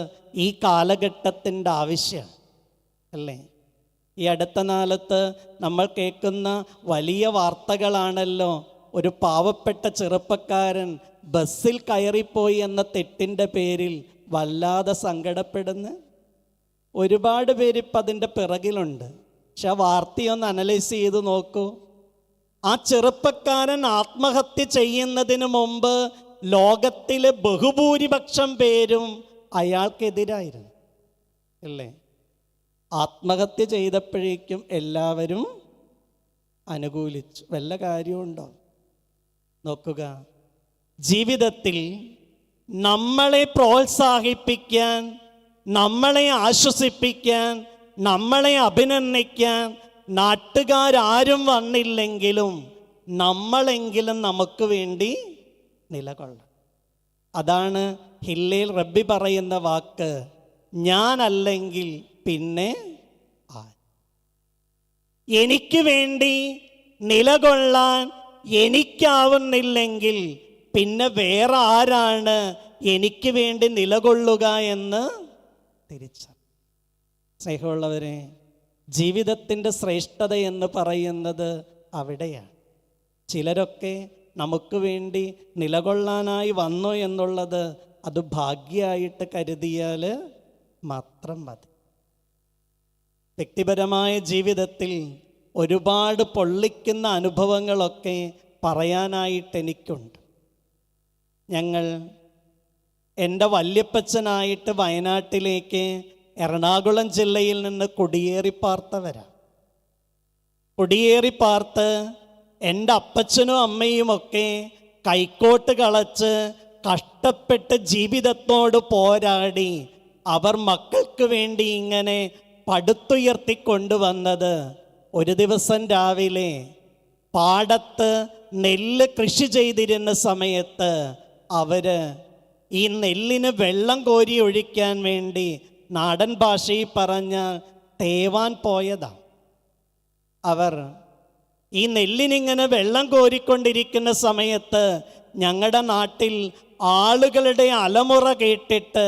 ഈ കാലഘട്ടത്തിൻ്റെ ആവശ്യം അല്ലേ? ഈ അടുത്ത കാലത്ത് നമ്മൾ കേൾക്കുന്ന വലിയ വാർത്തകളാണല്ലോ, ഒരു പാവപ്പെട്ട ചെറുപ്പക്കാരൻ ബസ്സിൽ കയറിപ്പോയി എന്ന തെറ്റിൻ്റെ പേരിൽ വല്ലാതെ സങ്കടപ്പെടുന്നു. ഒരുപാട് പേരിപ്പം അതിൻ്റെ പിറകിലുണ്ട്. പക്ഷെ ആ വാർത്തയൊന്ന് അനലൈസ് ചെയ്ത് നോക്കൂ. ആ ചെറുപ്പക്കാരൻ ആത്മഹത്യ ചെയ്യുന്നതിന് മുമ്പ് ലോകത്തിലെ ബഹുഭൂരിപക്ഷം പേരും അയാൾക്കെതിരായിരുന്നു അല്ലേ? ആത്മഹത്യ ചെയ്തപ്പോഴേക്കും എല്ലാവരും അനുകൂലിച്ചു. വല്ല കാര്യമുണ്ടോ? നോക്കുക, ജീവിതത്തിൽ നമ്മളെ പ്രോത്സാഹിപ്പിക്കാൻ, നമ്മളെ ആശ്വസിപ്പിക്കാൻ, നമ്മളെ അഭിനന്ദിക്കാൻ നാട്ടുകാരും വന്നില്ലെങ്കിലും നമ്മളെങ്കിലും നമുക്ക് വേണ്ടി നിലകൊള്ളണം. അതാണ് ഹില്ലേൽ റബ്ബി പറയുന്ന വാക്ക്, ഞാനല്ലെങ്കിൽ പിന്നെ എനിക്ക് വേണ്ടി നിലകൊള്ളാൻ എനിക്കാവുന്നില്ലെങ്കിൽ പിന്നെ വേറെ ആരാണ് എനിക്ക് വേണ്ടി നിലകൊള്ളുക എന്ന് തിരിച്ചറിയുക. സ്നേഹമുള്ളവരെ, ജീവിതത്തിൻ്റെ ശ്രേഷ്ഠത എന്ന് പറയുന്നത് അവിടെയാണ്. ചിലരൊക്കെ നമുക്ക് വേണ്ടി നിലകൊള്ളാനായി വന്നു എന്നുള്ളത് അത് ഭാഗ്യമായിട്ട് കരുതിയാൽ മാത്രം മതി. വ്യക്തിപരമായ ജീവിതത്തിൽ ഒരുപാട് പൊള്ളിക്കുന്ന അനുഭവങ്ങളൊക്കെ പറയാനായിട്ട് എനിക്കുണ്ട്. ഞങ്ങൾ എൻ്റെ വല്യപ്പച്ചനായിട്ട് വയനാട്ടിലേക്ക് എറണാകുളം ജില്ലയിൽ നിന്ന് കുടിയേറിപ്പാർത്തവരാണ്. കുടിയേറിപ്പാർത്ത് എൻ്റെ അപ്പച്ചനും അമ്മയുമൊക്കെ കൈക്കോട്ട് കളച്ച് കഷ്ടപ്പെട്ട് ജീവിതത്തോട് പോരാടി അവർ മക്കൾക്ക് വേണ്ടി ഇങ്ങനെ പടുത്തുയർത്തിക്കൊണ്ടുവന്നത് ഒരു ദിവസം രാവിലെ പാടത്ത് നെല്ല് കൃഷി ചെയ്തിരുന്ന സമയത്ത് അവർ ഈ നെല്ലിന് വെള്ളം കോരി ഒഴിക്കാൻ വേണ്ടി നാടൻ ഭാഷയിൽ പറഞ്ഞ തേവാൻ പോയതാണ്. അവർ ഈ നെല്ലിനിങ്ങനെ വെള്ളം കോരിക്കൊണ്ടിരിക്കുന്ന സമയത്ത് ഞങ്ങളുടെ നാട്ടിൽ ആളുകളുടെ അലമുറ കേട്ടിട്ട്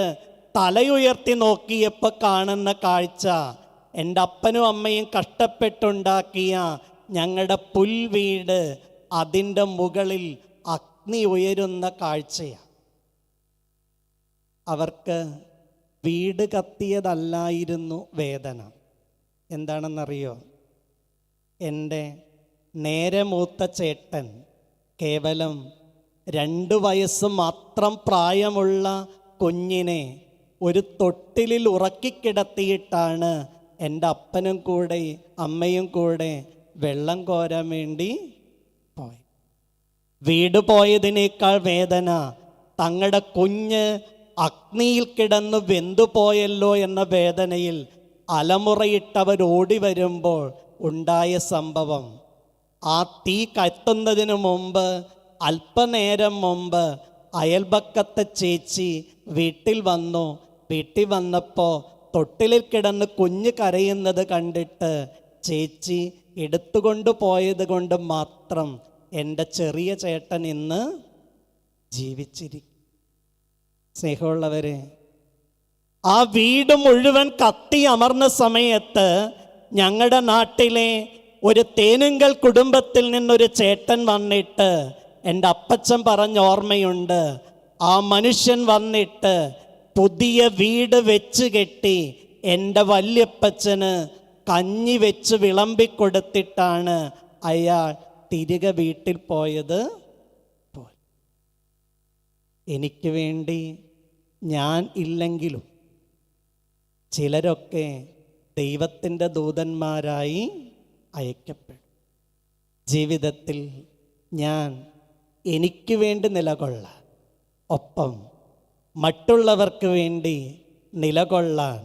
തലയുയർത്തി നോക്കിയപ്പോൾ കാണുന്ന കാഴ്ച എൻ്റെ അപ്പനും അമ്മയും കഷ്ടപ്പെട്ടുണ്ടാക്കിയ ഞങ്ങളുടെ പുൽവീട് അതിൻ്റെ മുകളിൽ അഗ്നി ഉയരുന്ന കാഴ്ചയാണ്. അവർക്ക് വീട് കത്തിയതല്ലായിരുന്നു വേദന. എന്താണെന്നറിയോ? എൻ്റെ നേരെ മൂത്ത ചേട്ടൻ കേവലം 2 വയസ്സ് മാത്രം പ്രായമുള്ള കുഞ്ഞിനെ ഒരു തൊട്ടിലിൽ ഉറക്കിക്കിടത്തിയിട്ടാണ് എൻ്റെ അപ്പനും കൂടെ അമ്മയും കൂടെ വെള്ളം കോരാൻ വേണ്ടി പോയി. വീട് പോയതിനേക്കാൾ വേദന തങ്ങളുടെ കുഞ്ഞ് അഗ്നിയിൽ കിടന്ന് വെന്തുപോയല്ലോ എന്ന വേദനയിൽ അലമുറയിട്ടവർ ഓടി വരുമ്പോൾ ഉണ്ടായ സംഭവം. ആ തീ കത്തുന്നതിന് മുമ്പ് അല്പനേരം മുമ്പ് അയൽപക്കത്തെ ചേച്ചി വീട്ടിൽ വന്നു. വീട്ടിൽ വന്നപ്പോൾ തൊട്ടിലിൽ കിടന്ന് കുഞ്ഞ് കരയുന്നത് കണ്ടിട്ട് ചേച്ചി എടുത്തുകൊണ്ട് പോയത് കൊണ്ട് മാത്രം എൻ്റെ ചെറിയ ചേട്ടൻ ഇന്ന് ജീവിച്ചിരിക്കും. സ്നേഹമുള്ളവരെ, ആ വീട് മുഴുവൻ കത്തി അമർന്ന സമയത്ത് ഞങ്ങളുടെ നാട്ടിലെ ഒരു തേനുങ്കൽ കുടുംബത്തിൽ നിന്നൊരു ചേട്ടൻ വന്നിട്ട് എൻ്റെ അപ്പച്ചൻ പറഞ്ഞ ഓർമ്മയുണ്ട്. ആ മനുഷ്യൻ വന്നിട്ട് പുതിയ വീട് വെച്ച് കെട്ടി എൻ്റെ വല്യപ്പച്ചന് കഞ്ഞി വെച്ച് വിളമ്പിക്കൊടുത്തിട്ടാണ് അയാൾ തിരികെ വീട്ടിൽ പോയത്. എനിക്ക് വേണ്ടി ഞാൻ ഇല്ലെങ്കിലും ചിലരൊക്കെ ദൈവത്തിൻ്റെ ദൂതന്മാരായി അയക്കപ്പെടും. ജീവിതത്തിൽ ഞാൻ എനിക്ക് വേണ്ടി നിലകൊള്ളാൻ, ഒപ്പം മറ്റുള്ളവർക്ക് വേണ്ടി നിലകൊള്ളാൻ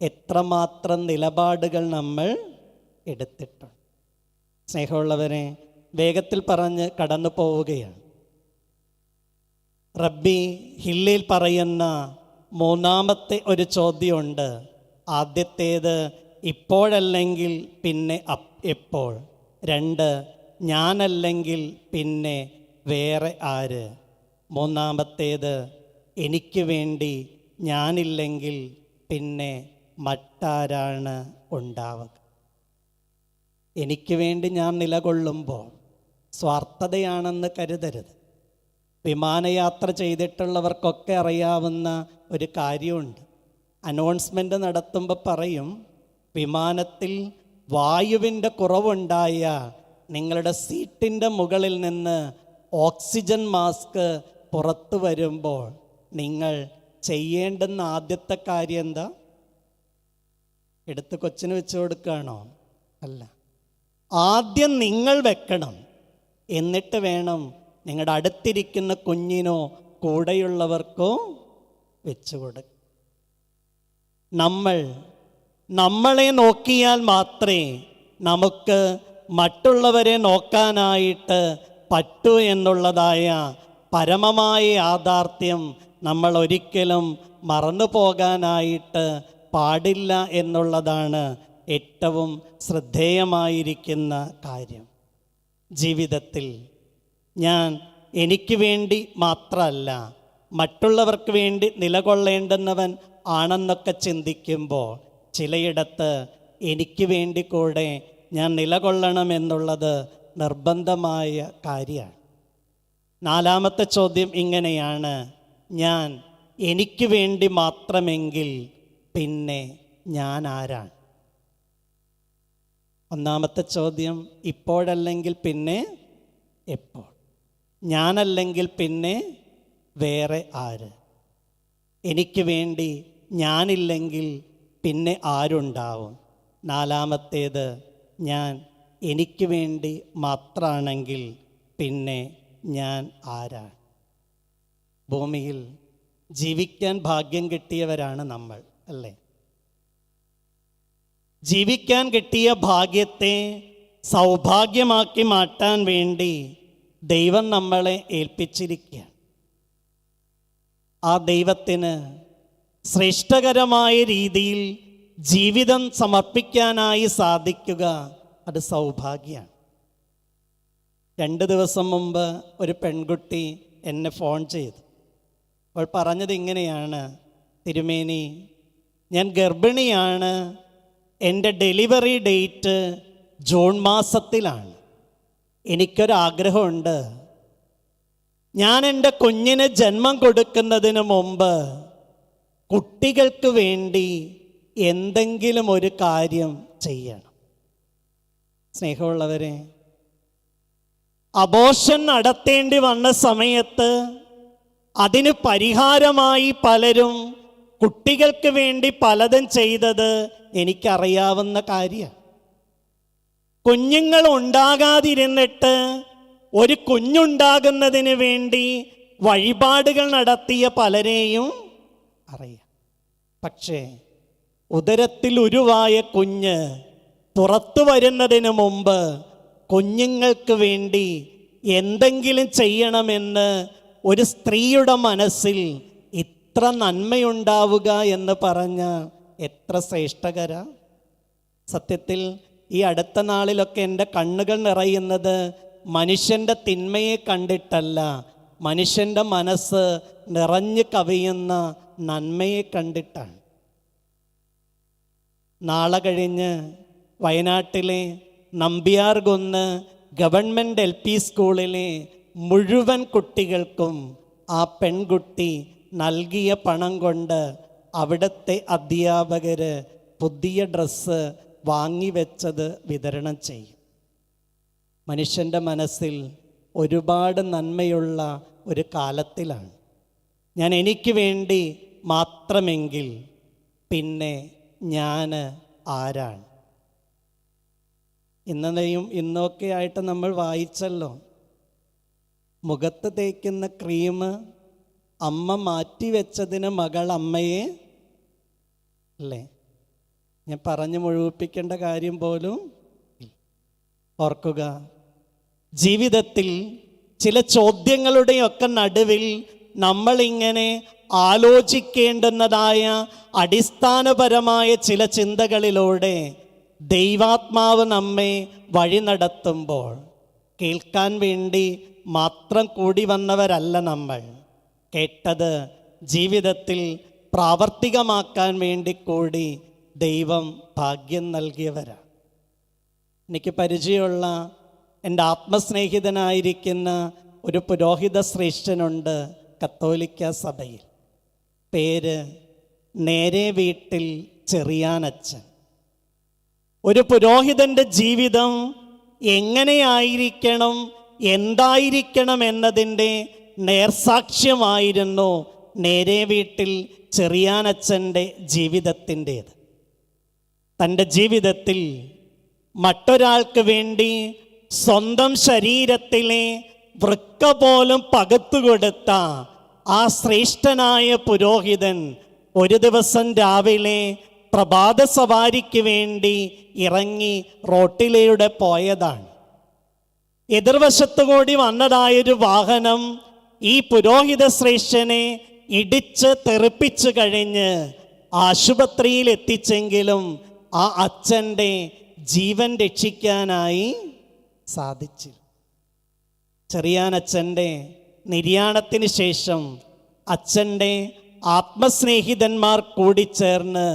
എത്രമാത്രം നിലപാടുകൾ നമ്മൾ എടുത്തിട്ടുണ്ട്. സ്നേഹമുള്ളവരെ, വേഗത്തിൽ പറഞ്ഞ് കടന്നു പോവുകയാണ്. റബ്ബി ഹില്ലിൽ പറയുന്ന 3ാമത്തെ ഒരു ചോദ്യമുണ്ട്. ആദ്യത്തേത് ഇപ്പോഴല്ലെങ്കിൽ പിന്നെ എപ്പോൾ. 2 ഞാനല്ലെങ്കിൽ പിന്നെ വേറെ ആര്. 3ാമത്തേത് എനിക്ക് വേണ്ടി ഞാനില്ലെങ്കിൽ പിന്നെ മറ്റാരാണ് ഉണ്ടാവുക. എനിക്ക് വേണ്ടി ഞാൻ നിലകൊള്ളുമ്പോൾ സ്വാർത്ഥതയാണെന്ന് കരുതരുത്. വിമാനയാത്ര ചെയ്തിട്ടുള്ളവർക്കൊക്കെ അറിയാവുന്ന ഒരു കാര്യമുണ്ട്. അനൗൺസ്മെൻ്റ് നടത്തുമ്പോൾ പറയും, വിമാനത്തിൽ വായുവിൻ്റെ കുറവുണ്ടായ നിങ്ങളുടെ സീറ്റിൻ്റെ മുകളിൽ നിന്ന് ഓക്സിജൻ മാസ്ക് പുറത്തു വരുമ്പോൾ നിങ്ങൾ ചെയ്യേണ്ടുന്ന ആദ്യത്തെ കാര്യം എന്താ? എടുത്ത് കൊച്ചിന് വെച്ച് കൊടുക്കുകയാണോ? അല്ല, ആദ്യം നിങ്ങൾ വെക്കണം. എന്നിട്ട് വേണം നിങ്ങളുടെ അടുത്തിരിക്കുന്ന കുഞ്ഞിനോ കൂടെയുള്ളവർക്കോ വെച്ചു കൊടുക്കുക. നമ്മളെ നോക്കിയാൽ മാത്രമേ നമുക്ക് മറ്റുള്ളവരെ നോക്കാനായിട്ട് പറ്റൂ എന്നുള്ളതായ പരമമായ യാഥാർത്ഥ്യം നമ്മൾ ഒരിക്കലും മറന്നു പോകാനായിട്ട് പാടില്ല എന്നുള്ളതാണ് ഏറ്റവും ശ്രദ്ധേയമായിരിക്കുന്ന കാര്യം. ജീവിതത്തിൽ ഞാൻ എനിക്ക് വേണ്ടി മാത്രമല്ല മറ്റുള്ളവർക്ക് വേണ്ടി നിലകൊള്ളേണ്ടുന്നവൻ ആണെന്നൊക്കെ ചിന്തിക്കുമ്പോൾ ചിലയിടത്ത് എനിക്ക് വേണ്ടി കൂടെ ഞാൻ നിലകൊള്ളണമെന്നുള്ളത് നിർബന്ധമായ കാര്യമാണ്. 4ാമത്തെ ചോദ്യം ഇങ്ങനെയാണ്: ഞാൻ എനിക്ക് വേണ്ടി മാത്രമെങ്കിൽ പിന്നെ ഞാൻ ആരാണ്? ഒന്നാമത്തെ ചോദ്യം, ഇപ്പോഴല്ലെങ്കിൽ പിന്നെ എപ്പോൾ? ഞാനല്ലെങ്കിൽ പിന്നെ വേറെ ആര്? എനിക്ക് വേണ്ടി ഞാനില്ലെങ്കിൽ പിന്നെ ആരുണ്ടാവും? നാലാമത്തേത്, ഞാൻ എനിക്ക് വേണ്ടി മാത്രമാണെങ്കിൽ പിന്നെ ഞാൻ ആരാണ്? ഭൂമിയിൽ ജീവിക്കാൻ ഭാഗ്യം കിട്ടിയവരാണ് നമ്മൾ, അല്ലേ? ജീവിക്കാൻ കിട്ടിയ ഭാഗ്യത്തെ സൗഭാഗ്യമാക്കി മാറ്റാൻ വേണ്ടി ദൈവം നമ്മളെ ഏൽപ്പിച്ചിരിക്കുകയാണ്. ആ ദൈവത്തിന് ശ്രേഷ്ഠകരമായ രീതിയിൽ ജീവിതം സമർപ്പിക്കാനായി സാധിക്കുക, അത് സൗഭാഗ്യമാണ്. 2 ദിവസം മുമ്പ് ഒരു പെൺകുട്ടി എന്നെ ഫോൺ ചെയ്തു. അവൾ പറഞ്ഞത് ഇങ്ങനെയാണ്: തിരുമേനി, ഞാൻ ഗർഭിണിയാണ്, എൻ്റെ ഡെലിവറി ഡേറ്റ് ജൂൺ മാസത്തിലാണ്. എനിക്കൊരാഗ്രഹമുണ്ട്, ഞാൻ എൻ്റെ കുഞ്ഞിന് ജന്മം കൊടുക്കുന്നതിന് മുമ്പ് കുട്ടികൾക്ക് വേണ്ടി എന്തെങ്കിലും ഒരു കാര്യം ചെയ്യണം. സ്നേഹമുള്ളവരെ, അബോർഷൻ നടത്തേണ്ടി വന്ന സമയത്ത് അതിന് പരിഹാരമായി പലരും കുട്ടികൾക്ക് വേണ്ടി പലതും ചെയ്തത് എനിക്കറിയാവുന്ന കാര്യമാണ്. കുഞ്ഞുങ്ങൾ ഉണ്ടാകാതിരുന്നിട്ട് ഒരു കുഞ്ഞുണ്ടാകുന്നതിന് വേണ്ടി വഴിപാടുകൾ നടത്തിയ പലരെയും അറിയാം. പക്ഷേ ഉദരത്തിൽ ഉരുവായ കുഞ്ഞ് പുറത്തു വരുന്നതിന് മുമ്പ് കുഞ്ഞുങ്ങൾക്ക് വേണ്ടി എന്തെങ്കിലും ചെയ്യണമെന്ന് ഒരു സ്ത്രീയുടെ മനസ്സിൽ ഇത്ര നന്മയുണ്ടാവുക എന്ന് പറഞ്ഞ എത്ര ശ്രേഷ്ഠകര! സത്യത്തിൽ ഈ അടുത്ത നാളിലൊക്കെ എൻ്റെ കണ്ണുകൾ നിറയുന്നത് മനുഷ്യൻ്റെ തിന്മയെ കണ്ടിട്ടല്ല, മനുഷ്യൻ്റെ മനസ്സ് നിറഞ്ഞു കവിയുന്ന നന്മയെ കണ്ടിട്ടാണ്. നാളെ കഴിഞ്ഞ് വയനാട്ടിലെ നമ്പ്യാർകുന്ന് ഗവൺമെൻറ് LP സ്കൂളിലെ മുഴുവൻ കുട്ടികൾക്കും ആ പെൺകുട്ടി നൽകിയ പണം കൊണ്ട് അവിടുത്തെ അധ്യാപകർ പുതിയ ഡ്രസ്സ് വാങ്ങിവെച്ചത് വിതരണം ചെയ്യും. മനുഷ്യൻ്റെ മനസ്സിൽ ഒരുപാട് നന്മയുള്ള ഒരു കാലത്തിലാണ്. ഞാൻ എനിക്ക് വേണ്ടി മാത്രമെങ്കിൽ പിന്നെ ഞാൻ ആരാണ്? ഇന്നലെയും ഇന്നൊക്കെ ആയിട്ട് നമ്മൾ വായിച്ചല്ലോ, മുഖത്ത് തേക്കുന്ന ക്രീം അമ്മ മാറ്റിവെച്ചതിന് മകൾ അമ്മയെ, അല്ലേ? ഞാൻ പറഞ്ഞു മുഴുവിപ്പിക്കേണ്ട കാര്യം പോലും ഓർക്കുക. ജീവിതത്തിൽ ചില ചോദ്യങ്ങളുടെയൊക്കെ നടുവിൽ നമ്മളിങ്ങനെ ആലോചിക്കേണ്ടുന്നതായ അടിസ്ഥാനപരമായ ചില ചിന്തകളിലൂടെ ദൈവാത്മാവ് നമ്മെ വഴി നടത്തുമ്പോൾ കേൾക്കാൻ വേണ്ടി മാത്രം കൂടി വന്നവരല്ല നമ്മൾ. കേട്ടത് ജീവിതത്തിൽ പ്രാവർത്തികമാക്കാൻ വേണ്ടി കൂടി ദൈവം ഭാഗ്യം നൽകിയവരാണ്. എനിക്ക് പരിചയമുള്ള എൻ്റെ ആത്മസ്നേഹിതനായിരിക്കുന്ന ഒരു പുരോഹിത ശ്രേഷ്ഠനുണ്ട് കത്തോലിക്ക സഭയിൽ. പേര് നേരെ വീട്ടിൽ ചെറിയാനച്ഛൻ. ഒരു പുരോഹിതൻ്റെ ജീവിതം എങ്ങനെയായിരിക്കണം, എന്തായിരിക്കണം എന്നതിൻ്റെ നേർസാക്ഷ്യമായിരുന്നു നേരെ വീട്ടിൽ ചെറിയാനച്ഛൻ്റെ ജീവിതത്തിൻ്റേത്. തൻ്റെ ജീവിതത്തിൽ മറ്റൊരാൾക്ക് വേണ്ടി സ്വന്തം ശരീരത്തിലെ വൃക്ക പോലും പകുത്തുകൊടുത്ത ആ ശ്രേഷ്ഠനായ പുരോഹിതൻ ഒരു ദിവസം രാവിലെ പ്രഭാത സവാരിക്ക് വേണ്ടി ഇറങ്ങി റോട്ടിലൂടെ പോയതാണ്. എതിർവശത്തുകൂടി വന്നതായൊരു വാഹനം ഈ പുരോഹിത ശ്രേഷ്ഠനെ ഇടിച്ച് തെറിപ്പിച്ചു കഴിഞ്ഞ് ആശുപത്രിയിൽ എത്തിച്ചെങ്കിലും ആ അച്ഛൻ്റെ ജീവൻ രക്ഷിക്കാനായി സാധിച്ചില്ല. ചെറിയാനച്ഛൻ്റെ നിര്യാണത്തിന് ശേഷം അച്ഛൻ്റെ ആത്മസ്നേഹിതന്മാർ കൂടിച്ചേർന്ന്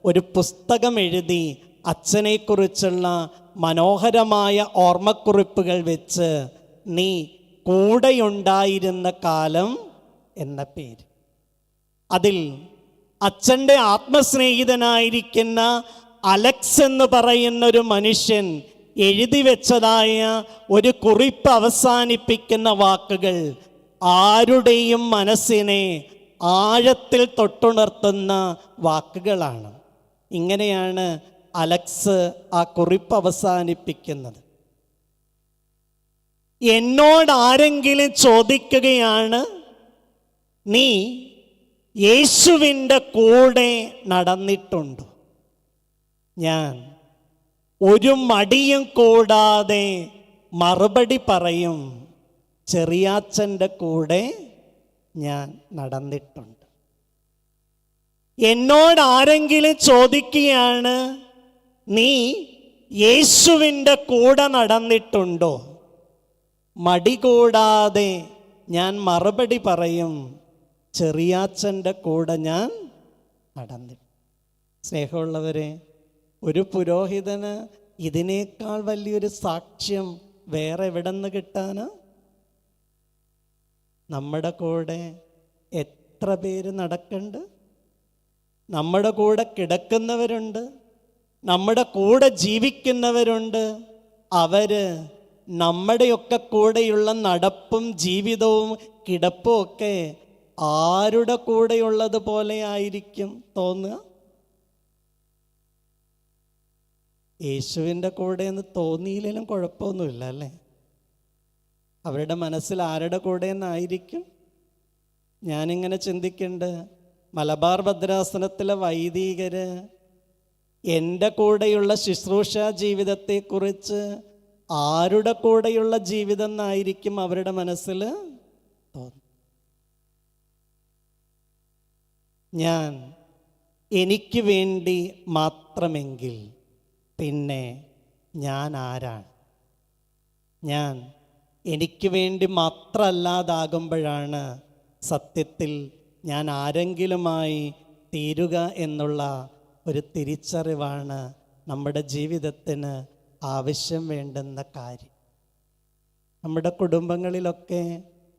ഒരു പുസ്തകം എഴുതി അച്ഛനെക്കുറിച്ചുള്ള മനോഹരമായ ഓർമ്മക്കുറിപ്പുകൾ വെച്ച് നീ കൂടെയുണ്ടായിരുന്ന കാലം എന്ന പേര്. അതിൽ അച്ഛൻ്റെ ആത്മസ്നേഹിതനായിരിക്കുന്ന അലക്സ് എന്ന് പറയുന്നൊരു മനുഷ്യൻ എഴുതി വെച്ചതായ ഒരു കുറിപ്പ് അവസാനിപ്പിക്കുന്ന വാക്കുകൾ ആരുടെയും മനസ്സിനെ ആഴത്തിൽ തൊട്ടുണർത്തുന്ന വാക്കുകളാണ്. ഇങ്ങനെയാണ് അലക്സ് ആ കുറിപ്പ് അവസാനിപ്പിക്കുന്നത്. എന്നോട് ആരെങ്കിലും ചോദിക്കുകയാണ്, നീ യേശുവിൻ്റെ കൂടെ നടന്നിട്ടുണ്ടോ? ഞാൻ ഒരു മടിയും കൂടാതെ മറുപടി പറയും, ചെറിയാച്ചൻ്റെ കൂടെ ഞാൻ നടന്നിട്ടുണ്ട്. എന്നോട് ആരെങ്കിലും ചോദിക്കുകയാണ്, നീ യേശുവിൻ്റെ കൂടെ നടന്നിട്ടുണ്ടോ? മടി കൂടാതെ ഞാൻ മറുപടി പറയും, ചെറിയാച്ചൻ്റെ കൂടെ ഞാൻ നടന്നിട്ടുണ്ട്. സ്നേഹമുള്ളവരെ, ഒരു പുരോഹിതന് ഇതിനേക്കാൾ വലിയൊരു സാക്ഷ്യം വേറെ എവിടെ നിന്ന് കിട്ടാനാ? നമ്മുടെ കൂടെ എത്ര പേര് നടക്കുന്നുണ്ട്? നമ്മുടെ കൂടെ കിടക്കുന്നവരുണ്ട്, നമ്മുടെ കൂടെ ജീവിക്കുന്നവരുണ്ട്. അവര് നമ്മുടെയൊക്കെ കൂടെയുള്ള നടപ്പും ജീവിതവും കിടപ്പും ഒക്കെ ആരുടെ കൂടെയുള്ളത് പോലെ ആയിരിക്കും തോന്നുക? യേശുവിൻ്റെ കൂടെ എന്ന് തോന്നിയില്ലെങ്കിലും കുഴപ്പമൊന്നുമില്ല അല്ലേ? അവരുടെ മനസ്സിൽ ആരുടെ കൂടെ എന്നായിരിക്കും? ഞാനിങ്ങനെ ചിന്തിക്കുന്നുണ്ട്, മലബാർ ഭദ്രാസനത്തിലെ വൈദികര് എൻ്റെ കൂടെയുള്ള ശുശ്രൂഷ ജീവിതത്തെക്കുറിച്ച് ആരുടെ കൂടെയുള്ള ജീവിതം എന്നായിരിക്കും അവരുടെ മനസ്സിൽ തോന്നുന്നത്? ഞാൻ എനിക്ക് വേണ്ടി മാത്രമെങ്കിൽ പിന്നെ ഞാൻ ആരാണ്? ഞാൻ എനിക്ക് വേണ്ടി മാത്രമല്ലാതാകുമ്പോഴാണ് സത്യത്തിൽ ഞാൻ ആരെങ്കിലുമായി തീരുക എന്നുള്ള ഒരു തിരിച്ചറിവാണ് നമ്മുടെ ജീവിതത്തിന് ആവശ്യം വേണ്ടുന്ന കാര്യം. നമ്മുടെ കുടുംബങ്ങളിലൊക്കെ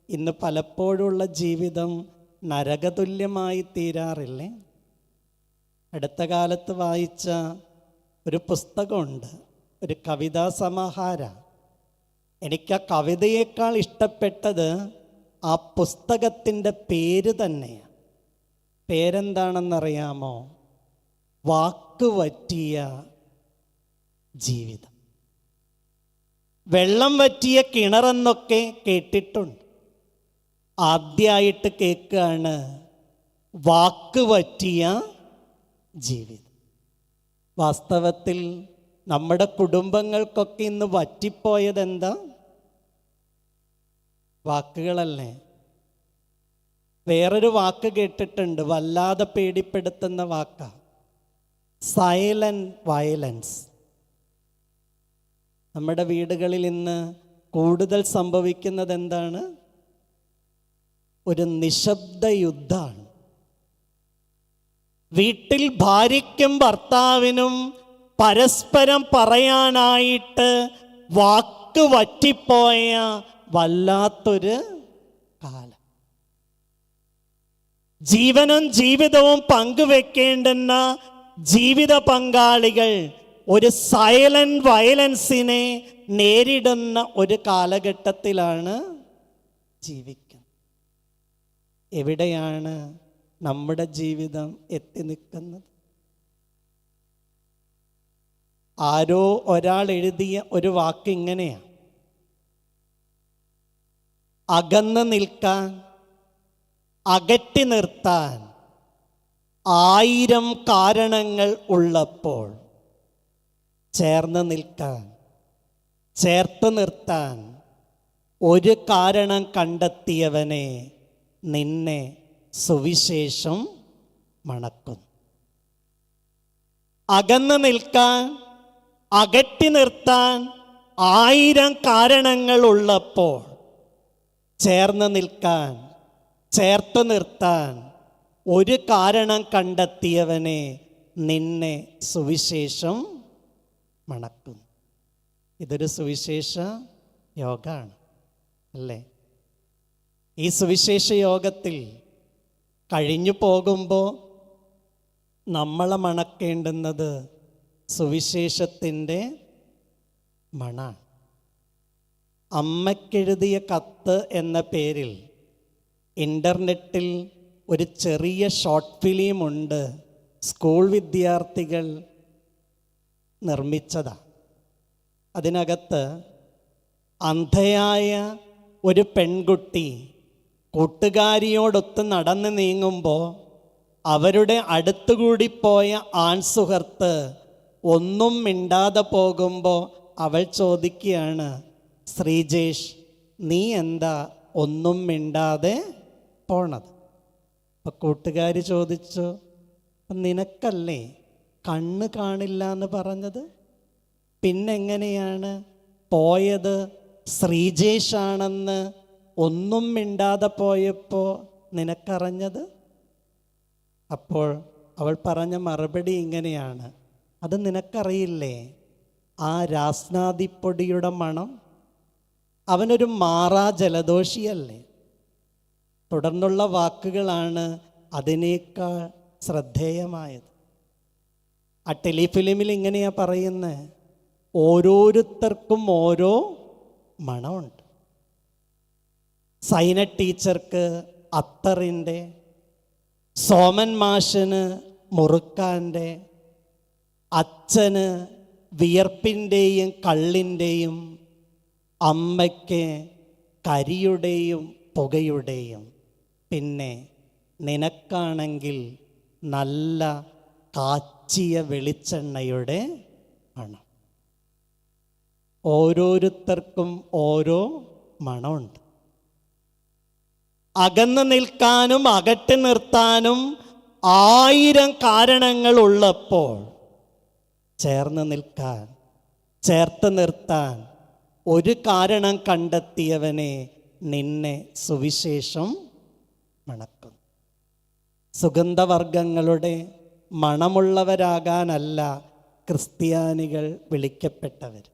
ഇന്ന് പലപ്പോഴുള്ള ജീവിതം നരകതുല്യമായി തീരാറില്ലേ? അടുത്ത കാലത്ത് വായിച്ച ഒരു പുസ്തകമുണ്ട്, ഒരു കവിതാ സമാഹാര. എനിക്ക് ആ കവിതയേക്കാൾ ഇഷ്ടപ്പെട്ടത് ആ പുസ്തകത്തിൻ്റെ പേര് തന്നെയാണ്. പേരെന്താണെന്നറിയാമോ? വാക്ക് വറ്റിയ ജീവിതം. വെള്ളം വറ്റിയ കിണറെന്നൊക്കെ കേട്ടിട്ടുണ്ട്. ആദ്യമായിട്ട് കേൾക്കുകയാണ് വാക്ക് വറ്റിയ ജീവിതം. വാസ്തവത്തിൽ നമ്മുടെ കുടുംബങ്ങൾക്കൊക്കെ ഇന്ന് വറ്റിപ്പോയത് എന്താ? വാക്കുകളല്ലേ. വേറൊരു വാക്ക് കേട്ടിട്ടുണ്ട്, വല്ലാതെ പേടിപ്പെടുത്തുന്ന വാക്കാ, സൈലന്റ് വയലൻസ്. നമ്മുടെ വീടുകളിൽ ഇന്ന് കൂടുതൽ സംഭവിക്കുന്നത് എന്താണ്? ഒരു നിശബ്ദ യുദ്ധമാണ്. വീട്ടിൽ ഭാര്യയ്ക്കും ഭർത്താവിനും പരസ്പരം പറയാനായിട്ട് വാക്ക് വറ്റിപ്പോയ വല്ലാത്തൊരു കാലം. ജീവനും ജീവിതവും പങ്കുവെക്കേണ്ടുന്ന ജീവിത പങ്കാളികൾ ഒരു സൈലന്റ് വയലൻസിനെ നേരിടുന്ന ഒരു കാലഘട്ടത്തിലാണ് ജീവിക്കുന്നത്. എവിടെയാണ് നമ്മുടെ ജീവിതം എത്തി നിൽക്കുന്നത്? ആരോ ഒരാൾ എഴുതിയ ഒരു വാക്ക് ഇങ്ങനെയാണ്: അകന്ന് നിൽക്കാൻ, അകറ്റി നിർത്താൻ 1000 കാരണങ്ങൾ ഉള്ളപ്പോൾ ചേർന്ന് നിൽക്കാൻ, ചേർത്ത് നിർത്താൻ ഒരു കാരണം കണ്ടെത്തിയവനെ നിന്നെ സുവിശേഷം മണക്കും. അകന്ന് നിൽക്കാൻ, അകറ്റി നിർത്താൻ 1000 കാരണങ്ങൾ ഉള്ളപ്പോൾ ചേർന്ന് നിൽക്കാൻ, ചേർത്ത് നിർത്താൻ ഒരു കാരണം കണ്ടെത്തിയവനെ നിന്നെ സുവിശേഷം മണക്കും. ഇതൊരു സുവിശേഷ യോഗമാണ് അല്ലേ? ഈ സുവിശേഷ യോഗത്തിൽ കഴിഞ്ഞു പോകുമ്പോൾ നമ്മളെ മണക്കേണ്ടുന്നത് സുവിശേഷത്തിൻ്റെ മണാണ്. അമ്മയ്ക്കെഴുതിയ കത്ത് എന്ന പേരിൽ ഇൻ്റർനെറ്റിൽ ഒരു ചെറിയ ഷോർട്ട് ഫിലിമുണ്ട്. സ്കൂൾ വിദ്യാർത്ഥികൾ നിർമ്മിച്ചതാണ്. അതിനകത്ത് അന്ധയായ ഒരു പെൺകുട്ടി കൂട്ടുകാരിയോടൊത്ത് നടന്ന് നീങ്ങുമ്പോൾ അവരുടെ അടുത്തുകൂടി പോയ ആൺസുഹൃത്ത് ഒന്നും മിണ്ടാതെ പോകുമ്പോൾ അവൾ ചോദിക്കുകയാണ്, ശ്രീജേഷ്, നീ എന്താ ഒന്നും മിണ്ടാതെ പോണത്? അപ്പം കൂട്ടുകാരി ചോദിച്ചു, നിനക്കല്ലേ കണ്ണ് കാണില്ല എന്ന് പറഞ്ഞത്? പിന്നെങ്ങനെയാണ് പോയത് ശ്രീജേഷാണെന്ന് ഒന്നും മിണ്ടാതെ പോയപ്പോൾ നിനക്കറിഞ്ഞത്? അപ്പോൾ അവൾ പറഞ്ഞ മറുപടി ഇങ്ങനെയാണ്, അത് നിനക്കറിയില്ലേ, ആ രാസ്നാദിപ്പൊടിയുടെ മണം, അവനൊരു മാറാ ജലദോഷിയല്ലേ. തുടർന്നുള്ള വാക്കുകളാണ് അതിനേക്കാൾ ശ്രദ്ധേയമായത്. ആ ടെലിഫിലിമിൽ ഇങ്ങനെയാണ് പറയുന്നത്, ഓരോരുത്തർക്കും ഓരോ മണമുണ്ട്. സൈന ടീച്ചർക്ക് അത്തറിൻ്റെ, സോമൻ മാഷന് മുറുക്കാൻ്റെ, അച്ഛന് വിയർപ്പിൻ്റെയും കള്ളിൻ്റെയും, അമ്മയ്ക്ക് കരിയുടെയും പുകയുടെയും, പിന്നെ നിനക്കാണെങ്കിൽ നല്ല കാച്ചിയ വെളിച്ചെണ്ണയുടെ മണം. ഓരോരുത്തർക്കും ഓരോ മണമുണ്ട്. അകന്നു നിൽക്കാനും അകറ്റി നിർത്താനും 1000 കാരണങ്ങൾ ഉള്ളപ്പോൾ ചേർന്ന് നിൽക്കാൻ, ചേർത്ത് നിർത്താൻ ഒരു കാരണം കണ്ടെത്തിയവനെ നിന്നെ സുവിശേഷം മണക്കും. സുഗന്ധവർഗങ്ങളുടെ മണമുള്ളവരാകാനല്ല ക്രിസ്ത്യാനികൾ വിളിക്കപ്പെട്ടവർ.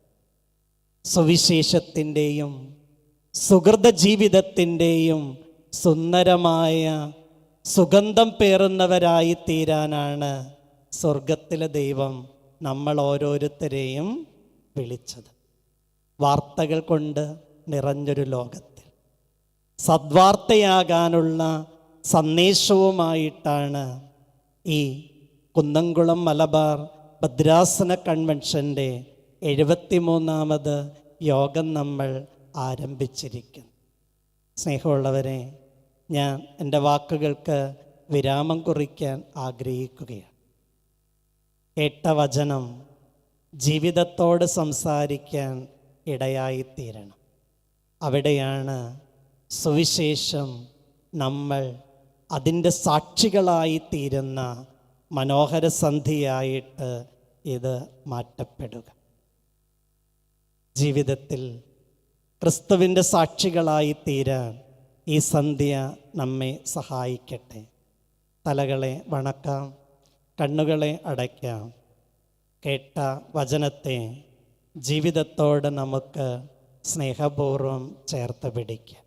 സുവിശേഷത്തിൻ്റെയും സുഹൃത ജീവിതത്തിൻ്റെയും സുന്ദരമായ സുഗന്ധം പേറുന്നവരായി തീരാനാണ് സ്വർഗത്തിലെ ദൈവം നമ്മൾ ഓരോരുത്തരെയും വിളിച്ചത്. വാർത്തകൾ കൊണ്ട് നിറഞ്ഞൊരു ലോകത്തിൽ സദ്വാർത്തയാകാനുള്ള സന്ദേശവുമായിട്ടാണ് ഈ കുന്നംകുളം മലബാർ ഭദ്രാസന കൺവെൻഷൻ്റെ 73ാമത് യോഗം നമ്മൾ ആരംഭിച്ചിരിക്കുന്നു. സ്നേഹമുള്ളവരെ, ഞാൻ എൻ്റെ വാക്കുകൾക്ക് വിരാമം കുറിക്കാൻ ആഗ്രഹിക്കുകയാണ്. കേട്ട വചനം ജീവിതത്തോട് സംസാരിക്കാൻ ഇടയായിത്തീരണം. അവിടെയാണ് സുവിശേഷം നമ്മൾ അതിൻ്റെ സാക്ഷികളായിത്തീരുന്ന മനോഹര സന്ധിയായിട്ട് ഇത് മാറ്റപ്പെടുക. ജീവിതത്തിൽ ക്രിസ്തുവിൻ്റെ സാക്ഷികളായി തീരാൻ ഈ സന്ധ്യ നമ്മെ സഹായിക്കട്ടെ. തലകളെ വണക്കാം, കണ്ണുകളെ അടയ്ക്കാം. കേട്ട വചനത്തെ ജീവിതത്തോട് നമുക്ക് സ്നേഹപൂർവ്വം ചേർത്ത് പിടിക്കാം.